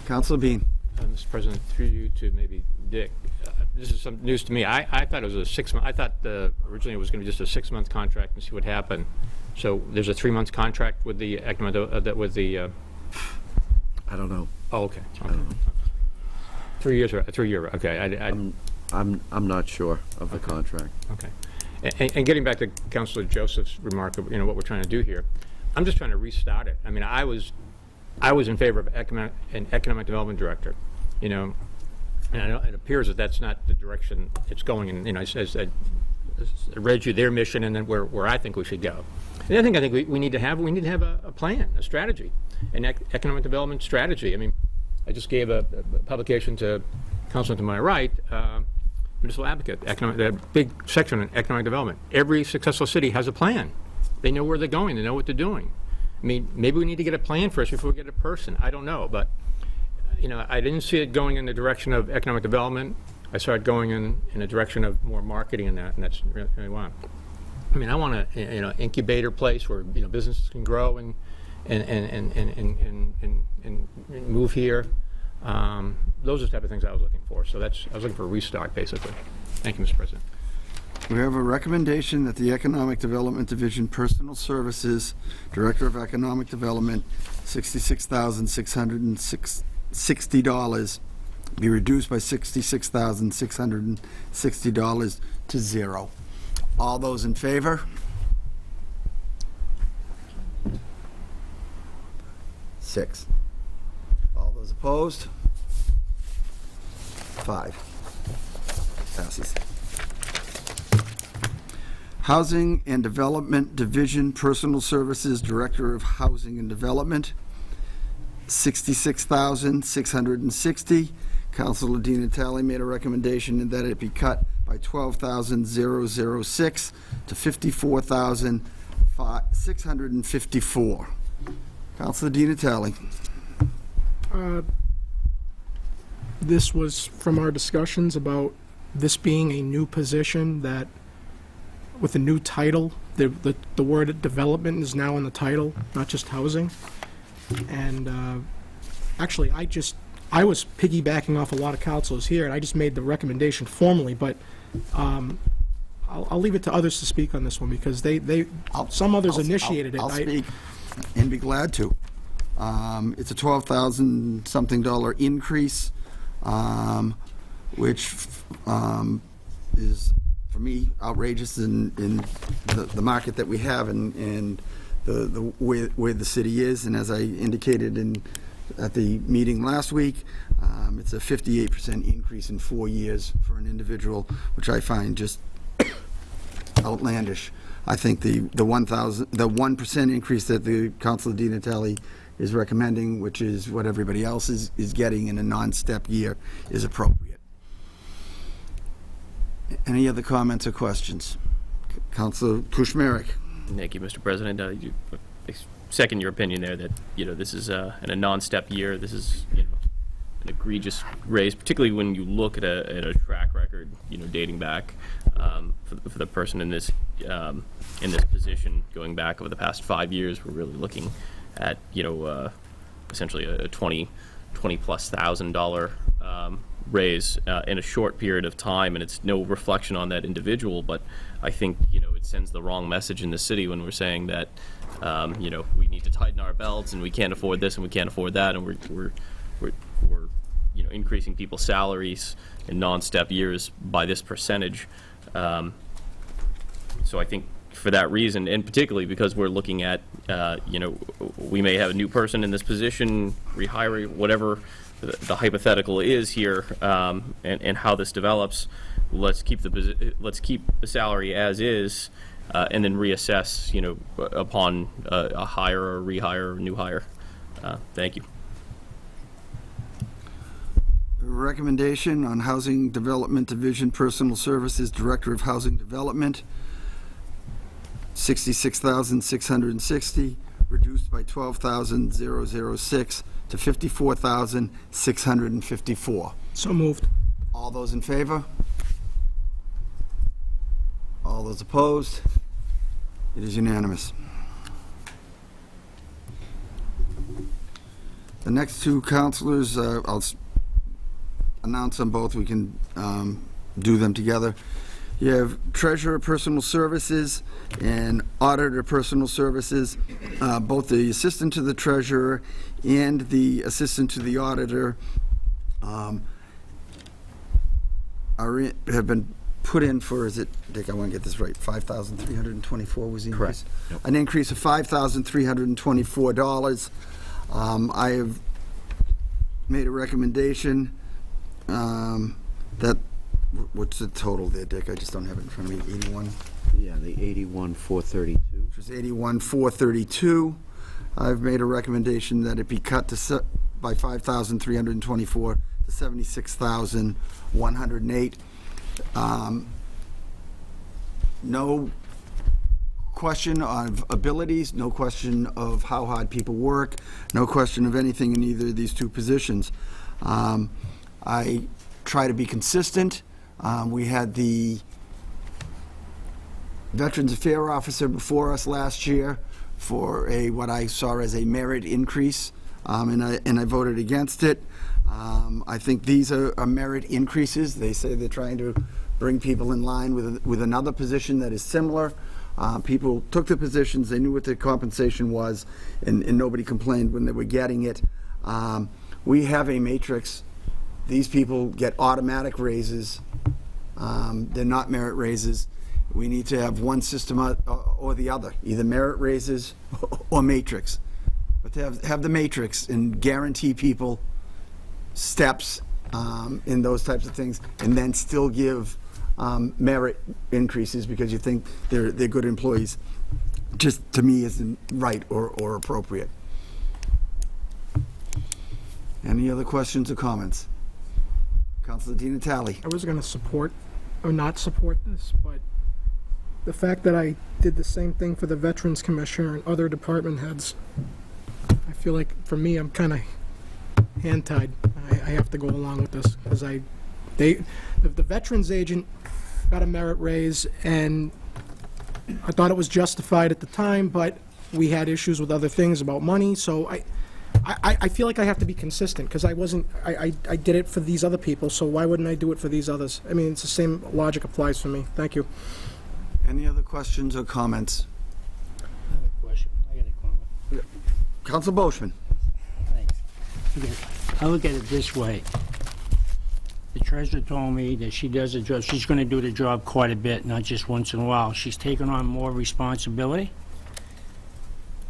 Councilor Bean.
Mr. President, through you to maybe Dick, this is some news to me. I thought it was a 6-month, I thought originally it was going to be just a 6-month contract and see what happened. So there's a 3-month contract with the with the.
I don't know.
Oh, okay.
I don't know.
3 years. 3 year. Okay.
I'm not sure of the contract.
Okay. And getting back to Councilor Joseph's remark of what we're trying to do here, I'm just trying to restart it. I mean, I was in favor of an economic development director, and it appears that that's not the direction it's going in. I read you their mission and then where I think we should go. And I think we need to have a plan, a strategy, an economic development strategy. I mean, I just gave a publication to Councilman to my right. Municipal Advocate, the big section on economic development. Every successful city has a plan. They know where they're going. They know what they're doing. I mean, maybe we need to get a plan first before we get a person. I don't know, but I didn't see it going in the direction of economic development. I saw it going in a direction of more marketing and that's really what I want. I mean, I want a incubator place where businesses can grow and move here. Those are the type of things I was looking for. So I was looking for a restart, basically. Thank you, Mr. President.
We have a recommendation that the Economic Development Division Personal Services Director of Economic Development, $66,660, be reduced by $66,660 to 0. All those in favor? 6. All those opposed? 5. Passes. Housing and Development Division Personal Services Director of Housing and Development, $66,660. Councilor Di Natale made a recommendation that it be cut by $12,006 to $54,654. Councilor Di Natale.
This was from our discussions about this being a new position that, with a new title, the word development is now in the title, not just housing. And actually, I was piggybacking off a lot of councilors here, and I just made the recommendation formally, but I'll leave it to others to speak on this one, because some others initiated it.
I'll speak and be glad to. It's a $12,000-something increase, which is, for me, outrageous in the market that we have and the where the city is. And as I indicated at the meeting last week, it's a 58% increase in 4 years for an individual, which I find just outlandish. I think the 1% increase that the Councilor Di Natale is recommending, which is what everybody else is getting in a non-step year, is appropriate. Any other comments or questions? Councilor Kuchmarek.
Thank you, Mr. President. I second your opinion there that this is in a non-step year. This is an egregious raise, particularly when you look at a track record dating back for the person in this in this position, going back over the past 5 years, we're really looking at, essentially a $20,000+ raise in a short period of time, and it's no reflection on that individual, but I think, it sends the wrong message in the city when we're saying that, we need to tighten our belts, and we can't afford this, and we can't afford that, and we're increasing people's salaries in non-step years by this percentage. So I think for that reason, and particularly because we're looking at, we may have a new person in this position, rehire, whatever the hypothetical is here, and how this develops. Let's keep the salary as is, and then reassess, upon a hire or rehire or new hire. Thank you.
Recommendation on Housing Development Division Personal Services Director of Housing Development, $66,660, reduced by $12,006 to $54,654.
So moved.
All those in favor? All those opposed? It is unanimous. The next two counselors, I'll announce them both. We can do them together. You have Treasurer Personal Services and Auditor Personal Services. Both the Assistant to the Treasurer and the Assistant to the Auditor have been put in for, is it, Dick, I want to get this right, $5,324 was the increase?
Correct. Yep.
An increase of $5,324. I have made a recommendation that, what's the total there, Dick? I just don't have it in front of me. 81?
Yeah, the 81,432.
Which was 81,432. I've made a recommendation that it be cut to by 5,324 to 76,108. No question of abilities, no question of how hard people work, no question of anything in either of these two positions. I try to be consistent. We had the Veterans Affairs Officer before us last year for what I saw as a merit increase, and I voted against it. I think these are merit increases. They say they're trying to bring people in line with another position that is similar. People took the positions, they knew what their compensation was, and nobody complained when they were getting it. We have a matrix. These people get automatic raises. They're not merit raises. We need to have one system or the other, either merit raises or matrix. But to have the matrix and guarantee people steps in those types of things, and then still give merit increases because you think they're good employees, just to me isn't right or appropriate. Any other questions or comments? Councilor Di Natale.
I was going to support or not support this, but the fact that I did the same thing for the Veterans Commissioner and other department heads, I feel like for me, I'm kind of hand-tied. I have to go along with this because the veterans agent got a merit raise, and I thought it was justified at the time, but we had issues with other things about money, so I feel like I have to be consistent because I did it for these other people, so why wouldn't I do it for these others? I mean, it's the same logic applies for me. Thank you.
Any other questions or comments?
I have a question. I got a comment.
Council Boishman.
Thanks. Okay. I look at it this way. The treasurer told me that she does the job, she's gonna do the job quite a bit, not just once in a while. She's taken on more responsibility.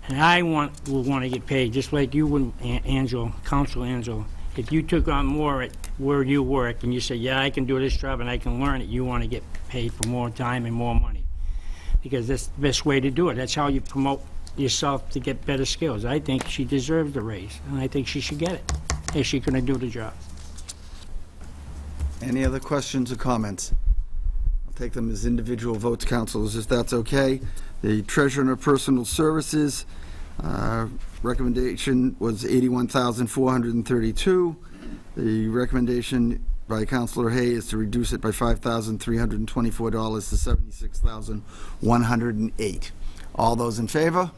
And I will want to get paid, just like you would, Angelo, Council Angelo. If you took on more at where you work and you say, yeah, I can do this job and I can learn it, you want to get paid for more time and more money. Because that's the best way to do it. That's how you promote yourself to get better skills. I think she deserves the raise, and I think she should get it, if she's going to do the job.
Any other questions or comments? I'll take them as individual votes, councilors, if that's okay. The Treasurer of Personal Services, recommendation was $81,432. The recommendation by Counselor Hay is to reduce it by $5,324 to $76,108. All those in favor?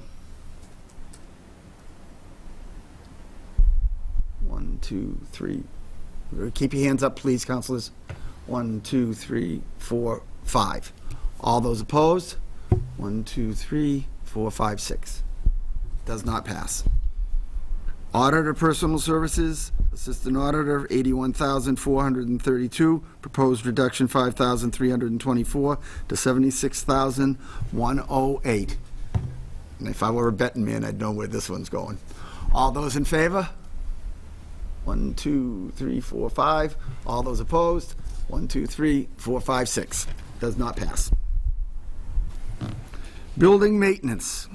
1, 2, 3. Keep your hands up, please, councilors. 1, 2, 3, 4, 5. All those opposed? 1, 2, 3, 4, 5, 6. Does not pass. Auditor Personal Services, Assistant Auditor, $81,432. Proposed reduction, $5,324 to $76,108. And if I were a betting man, I'd know where this one's going. All those in favor? 1, 2, 3, 4, 5. All those opposed? 1, 2, 3, 4, 5, 6. Does not pass. Building maintenance.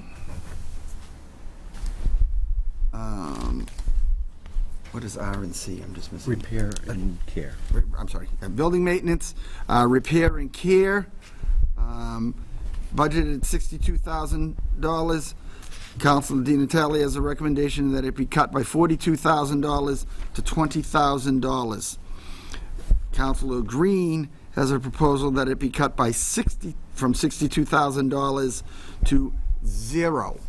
What is R and C? I'm just missing.
Repair and care.
I'm sorry. Building maintenance, repair and care, budgeted $62,000. Councilor Di Natale has a recommendation that it be cut by $42,000 to $20,000. Councilor Green has a proposal that it be cut by from $62,000 to $0.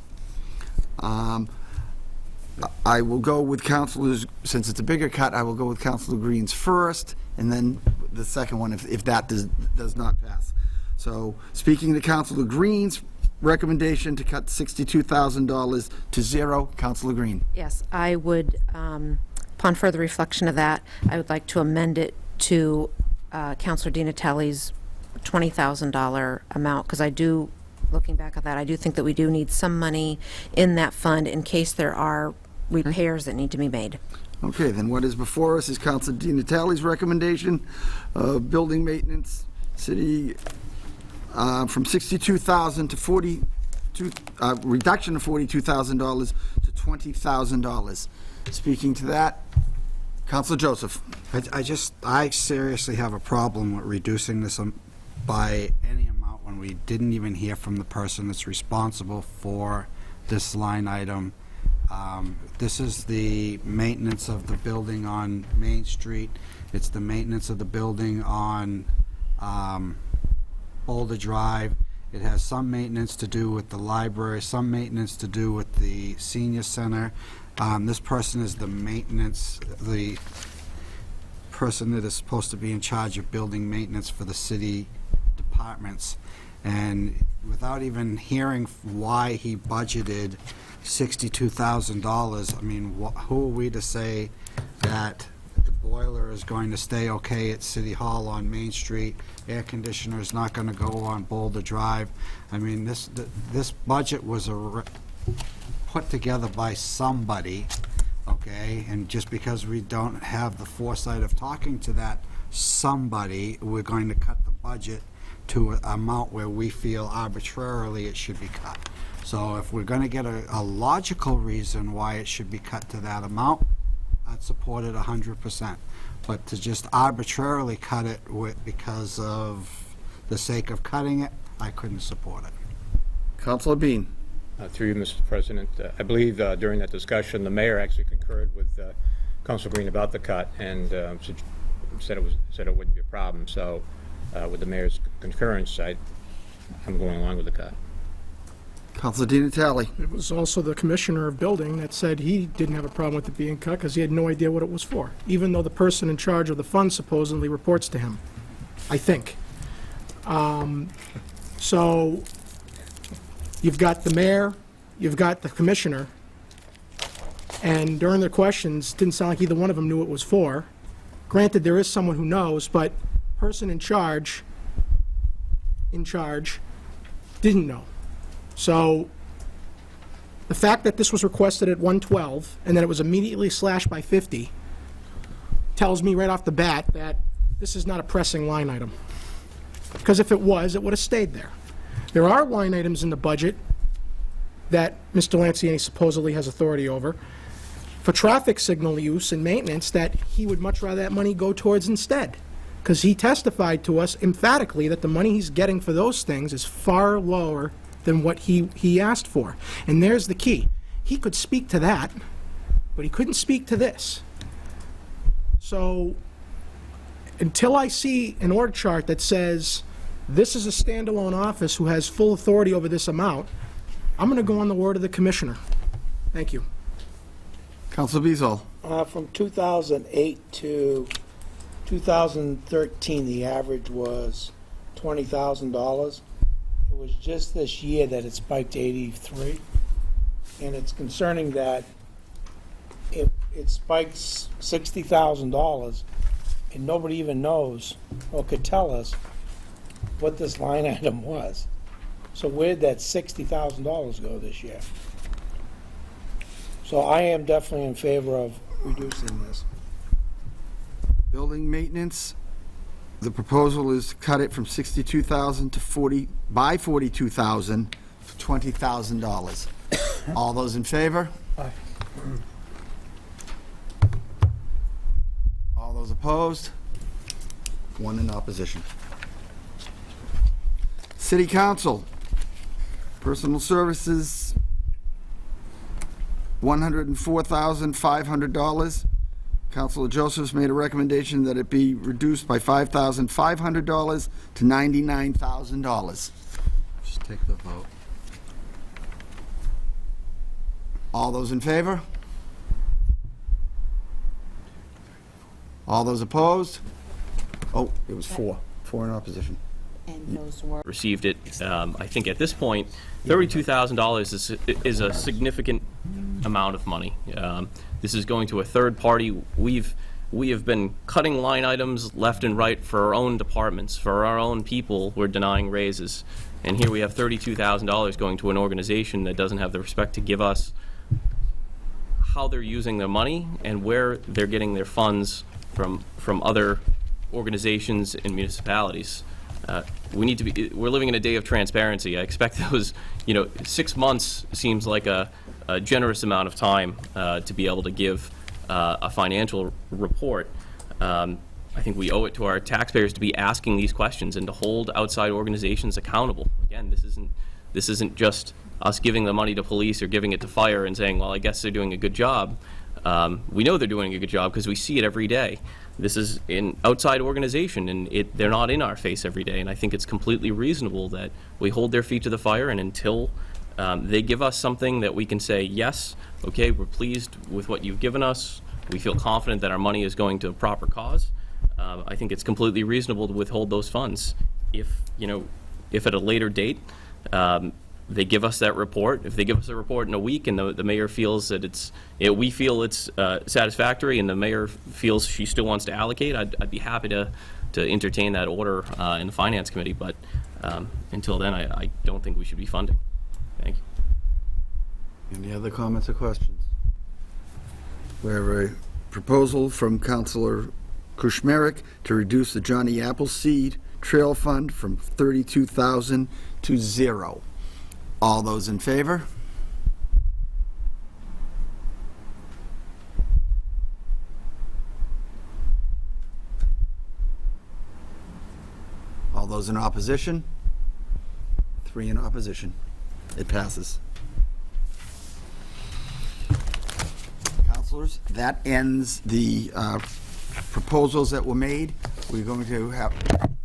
I will go with Councilors, since it's a bigger cut, I will go with Councilor Green's first, and then the second one if that does not pass. So, speaking to Councilor Green's recommendation to cut $62,000 to $0, Councilor Green.
Yes, I would, upon further reflection of that, I would like to amend it to Councilor Di Natale's $20,000 amount, because I do, looking back at that, I do think that we do need some money in that fund in case there are repairs that need to be made.
Okay, then what is before us is Councilor Di Natale's recommendation of building maintenance, city, from $62,000 to reduction of $42,000 to $20,000. Speaking to that, Councilor Joseph.
I seriously have a problem with reducing this by any amount when we didn't even hear from the person that's responsible for this line item. This is the maintenance of the building on Main Street. It's the maintenance of the building on Boulder Drive. It has some maintenance to do with the library, some maintenance to do with the senior center. This person is the person that is supposed to be in charge of building maintenance for the city departments. And without even hearing why he budgeted $62,000, I mean, who are we to say that the boiler is going to stay okay at City Hall on Main Street, air conditioner is not going to go on Boulder Drive? I mean, this budget was put together by somebody, okay? And just because we don't have the foresight of talking to that somebody, we're going to cut the budget to an amount where we feel arbitrarily it should be cut. So if we're going to get a logical reason why it should be cut to that amount, I'd support it 100%. But to just arbitrarily cut it because of the sake of cutting it, I couldn't support it.
Councilor Bean.
Through you, Mr. President, I believe during that discussion, the mayor actually concurred with Councilor Green about the cut and said it wouldn't be a problem. So with the mayor's concurrence, I'm going along with the cut.
Councilor Di Natale.
It was also the commissioner of building that said he didn't have a problem with it being cut because he had no idea what it was for, even though the person in charge of the fund supposedly reports to him, I think. So you've got the mayor, you've got the commissioner, and during their questions, it didn't sound like either one of them knew what it was for. Granted, there is someone who knows, but person in charge didn't know. So the fact that this was requested at 112 and that it was immediately slashed by 50 tells me right off the bat that this is not a pressing line item. Because if it was, it would have stayed there. There are line items in the budget that Mr. Lanciani supposedly has authority over for traffic signal use and maintenance that he would much rather that money go towards instead. Because he testified to us emphatically that the money he's getting for those things is far lower than what he asked for. And there's the key. He could speak to that, but he couldn't speak to this. So until I see an org chart that says, this is a standalone office who has full authority over this amount, I'm going to go on the word of the commissioner. Thank you.
Councilor Bezal.
From 2008 to 2013, the average was $20,000. It was just this year that it spiked to 83. And it's concerning that it spikes $60,000 and nobody even knows or could tell us what this line item was. So where did that $60,000 go this year? So I am definitely in favor of reducing this.
Building maintenance, the proposal is to cut it from $62,000 to $42,000 to $20,000. All those in favor?
Aye.
All those opposed? One in opposition. City Council, personal services, $104,500. Councilor Josephs made a recommendation that it be reduced by $5,500 to $99,000.
Just take the vote.
All those in favor? All those opposed? Oh, it was four. Four in opposition.
And those were
Received it. I think at this point, $32,000 is a significant amount of money. This is going to a third party. We have been cutting line items left and right for our own departments, for our own people. We're denying raises, and here we have $32,000 going to an organization that doesn't have the respect to give us how they're using their money and where they're getting their funds from other organizations and municipalities. We need to be. We're living in a day of transparency. I expect those. 6 months seems like a generous amount of time to be able to give a financial report. I think we owe it to our taxpayers to be asking these questions and to hold outside organizations accountable. Again, this isn't just us giving the money to police or giving it to fire and saying, well, I guess they're doing a good job. We know they're doing a good job because we see it every day. This is an outside organization, and they're not in our face every day, and I think it's completely reasonable that we hold their feet to the fire, and until they give us something that we can say, yes, okay, we're pleased with what you've given us, we feel confident that our money is going to a proper cause, I think it's completely reasonable to withhold those funds. If at a later date, they give us that report. If they give us a report in a week and the mayor feels that we feel it's satisfactory and the mayor feels she still wants to allocate, I'd be happy to entertain that order in the Finance Committee. But until then, I don't think we should be funding. Thank you.
Any other comments or questions? We have a proposal from Councilor Kushmerek to reduce the Johnny Appleseed Trail Fund from $32,000 to $0. All those in favor? All those in opposition? 3 in opposition. It passes. Councilors, that ends the proposals that were made. We're going to have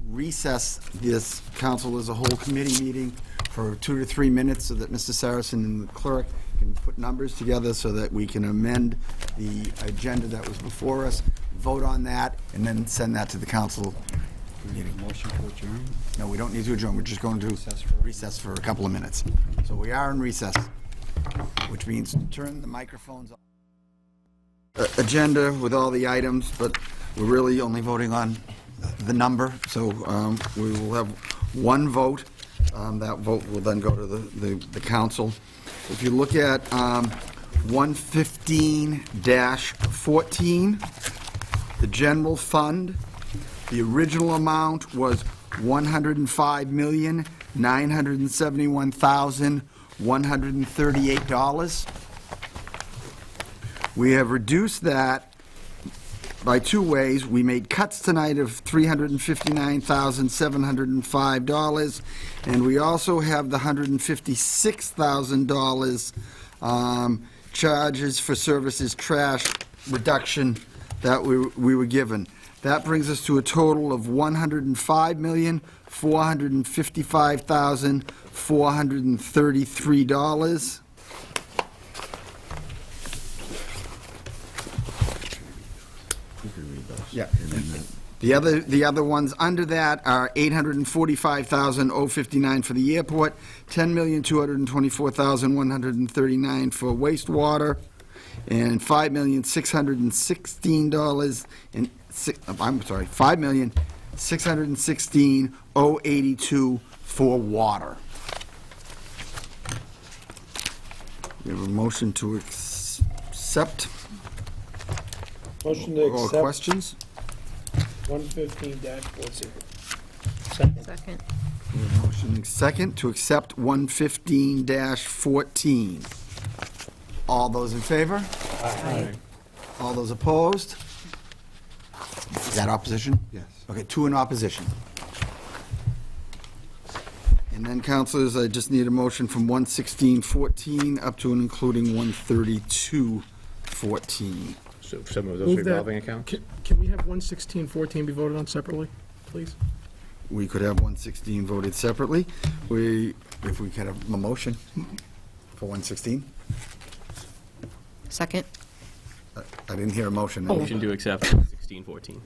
recess this council as a whole committee meeting for 2 to 3 minutes so that Mr. Saracen and the clerk can put numbers together so that we can amend the agenda that was before us, vote on that, and then send that to the council meeting.
Motion to adjourn?
No, we don't need to adjourn. We're just going to recess for a couple of minutes. So we are in recess, which means turn the microphones off. Agenda with all the items, but we're really only voting on the number. So we will have one vote. That vote will then go to the council. If you look at 115-14, the general fund, the original amount was $105,971,138. We have reduced that by 2 ways. We made cuts tonight of $359,705, and we also have the $156,000 charges for services trash reduction that we were given. That brings us to a total of $105,455,433. Yeah. The other ones under that are $845,059 for the airport, $10,224,139 for wastewater, and $5,616 and $5,616,082 for water. We have a motion to accept
Motion to
or
accept
questions?
115-40.
Second.
Motion second to accept 115-14. All those in favor?
Aye.
All those opposed? Is that opposition?
Yes.
Okay, 2 in opposition. And then, councilors, I just need a motion from 116-14 up to and including 132-14.
So some of those
Move that.
revolving accounts?
Can we have 116-14 be voted on separately, please?
We could have 116 voted separately. If we could have a motion for 116?
Second.
I didn't hear a motion.
Motion to accept 1614.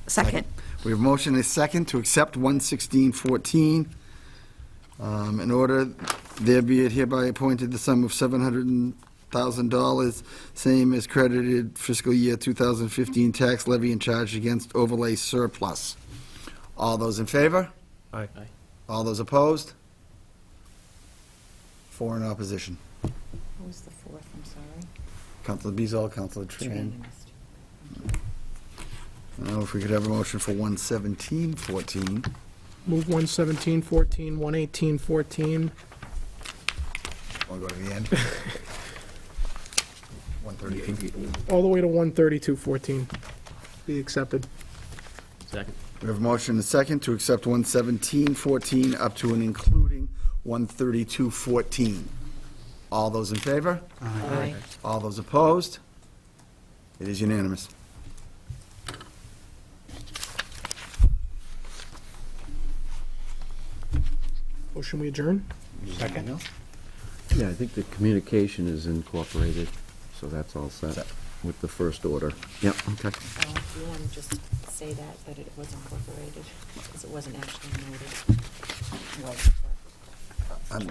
Second.
We have a motion and a second to accept 116-14. In order, there be it hereby appointed the sum of $700,000, same as credited fiscal year 2015 tax levy and charged against overlay surplus. All those in favor?
Aye.
All those opposed? 4 in opposition.
Who was the fourth? I'm sorry.
Councilor Bezal, Councilor Tran. Now, if we could have a motion for 117-14.
Move 117-14, 118-14.
Want to go to the end? 132.
All the way to 132-14. Be accepted.
Second.
We have a motion and a second to accept 117-14 up to and including 132-14. All those in favor?
Aye.
All those opposed? It is unanimous.
Motion we adjourn?
Second.
Yeah, I think the communication is incorporated, so that's all set with the first order. Yep, okay.
If you want to just say that it was incorporated, because it wasn't actually noted.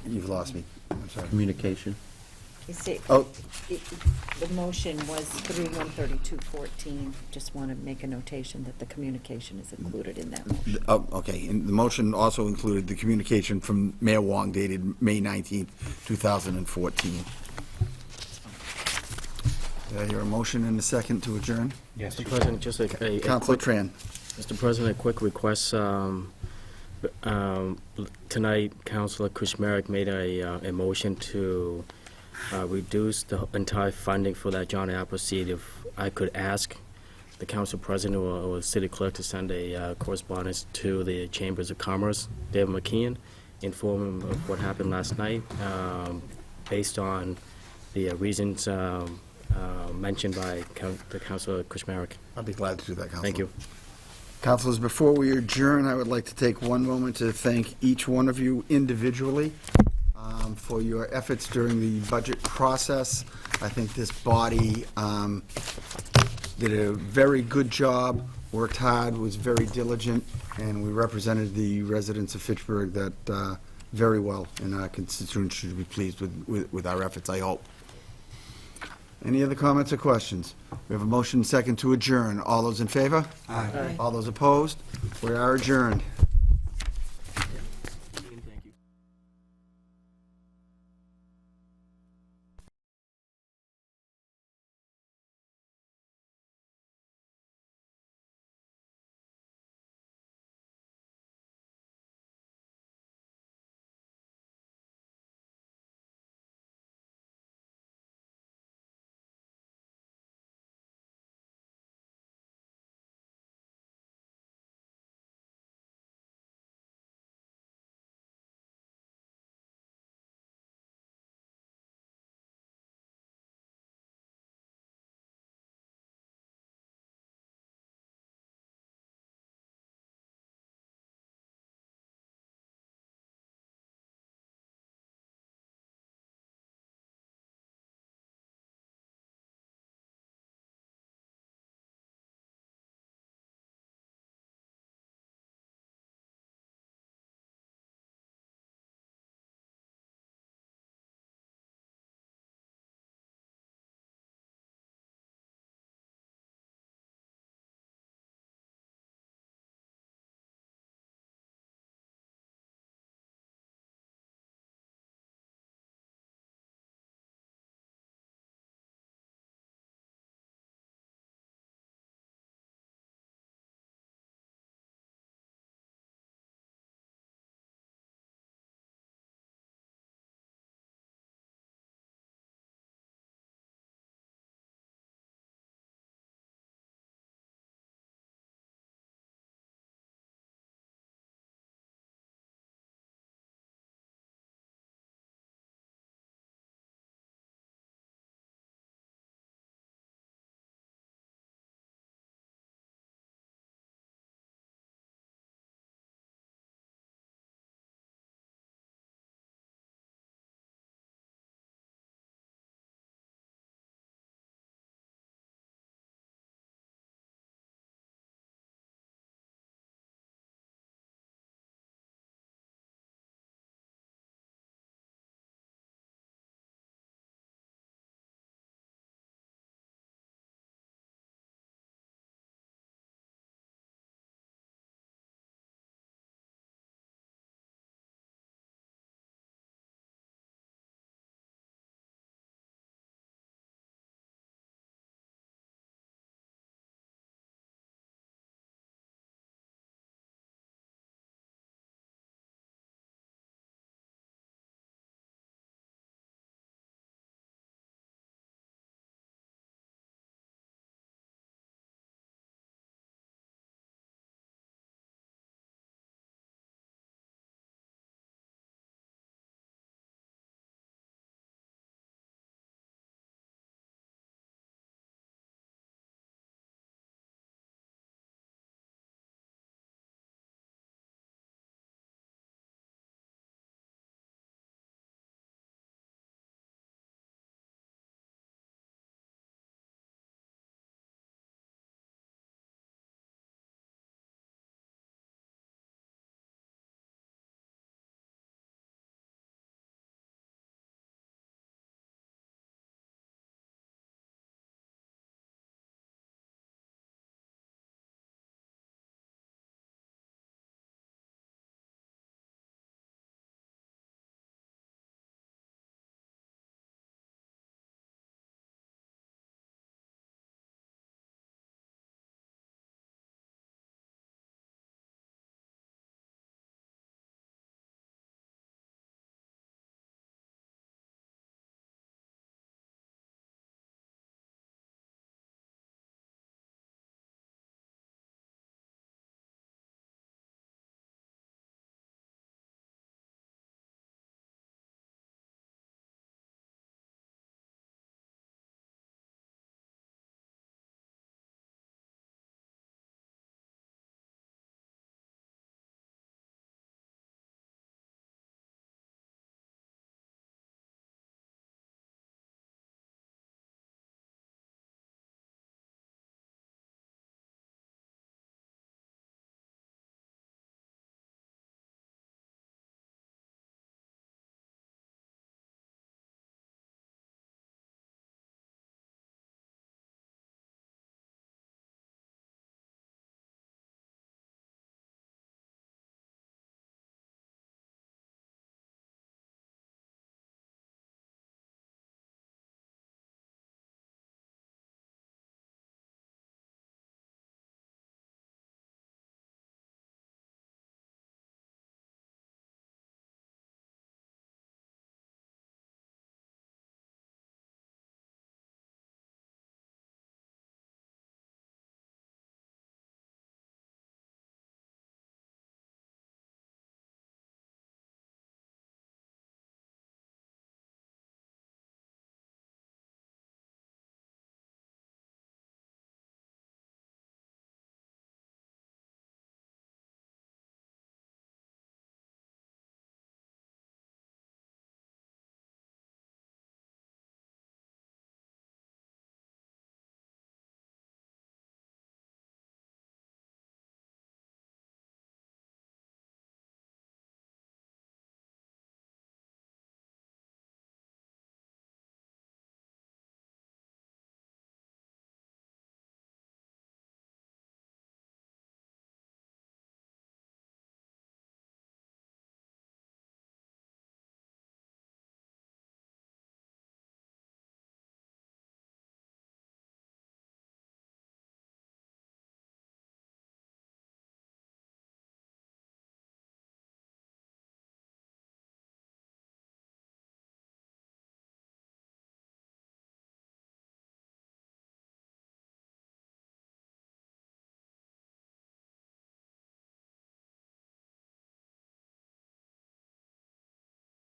You've lost me. I'm sorry.
Communication.
You see,
Oh.
the motion was through 132-14. Just want to make a notation that the communication is included in that motion.
Oh, okay. And the motion also included the communication from Mayor Wong dated May 19th, 2014. Did I hear a motion and a second to adjourn?
Yes.
Mr. President, just a
Councilor
quick,
Tran.
Mr. President, a quick request. Tonight, Councilor Kuchmarek made a motion to reduce the entire funding for that John Apple seat. If I could ask the council president or city clerk to send a correspondence to the Chambers of Commerce, David McKeon, inform him of what happened last night, based on the reasons mentioned by the Councilor Kuchmarek.
I'll be glad to do that, Councilor.
Thank you.
Councilors, before we adjourn, I would like to take one moment to thank each one of you individually for your efforts during the budget process. I think this body did a very good job, worked hard, was very diligent, and we represented the residents of Fitchburg that very well, and our constituents should be pleased with our efforts, I hope. Any other comments or questions? We have a motion second to adjourn. All those in favor?
Aye.
All those opposed? We are adjourned.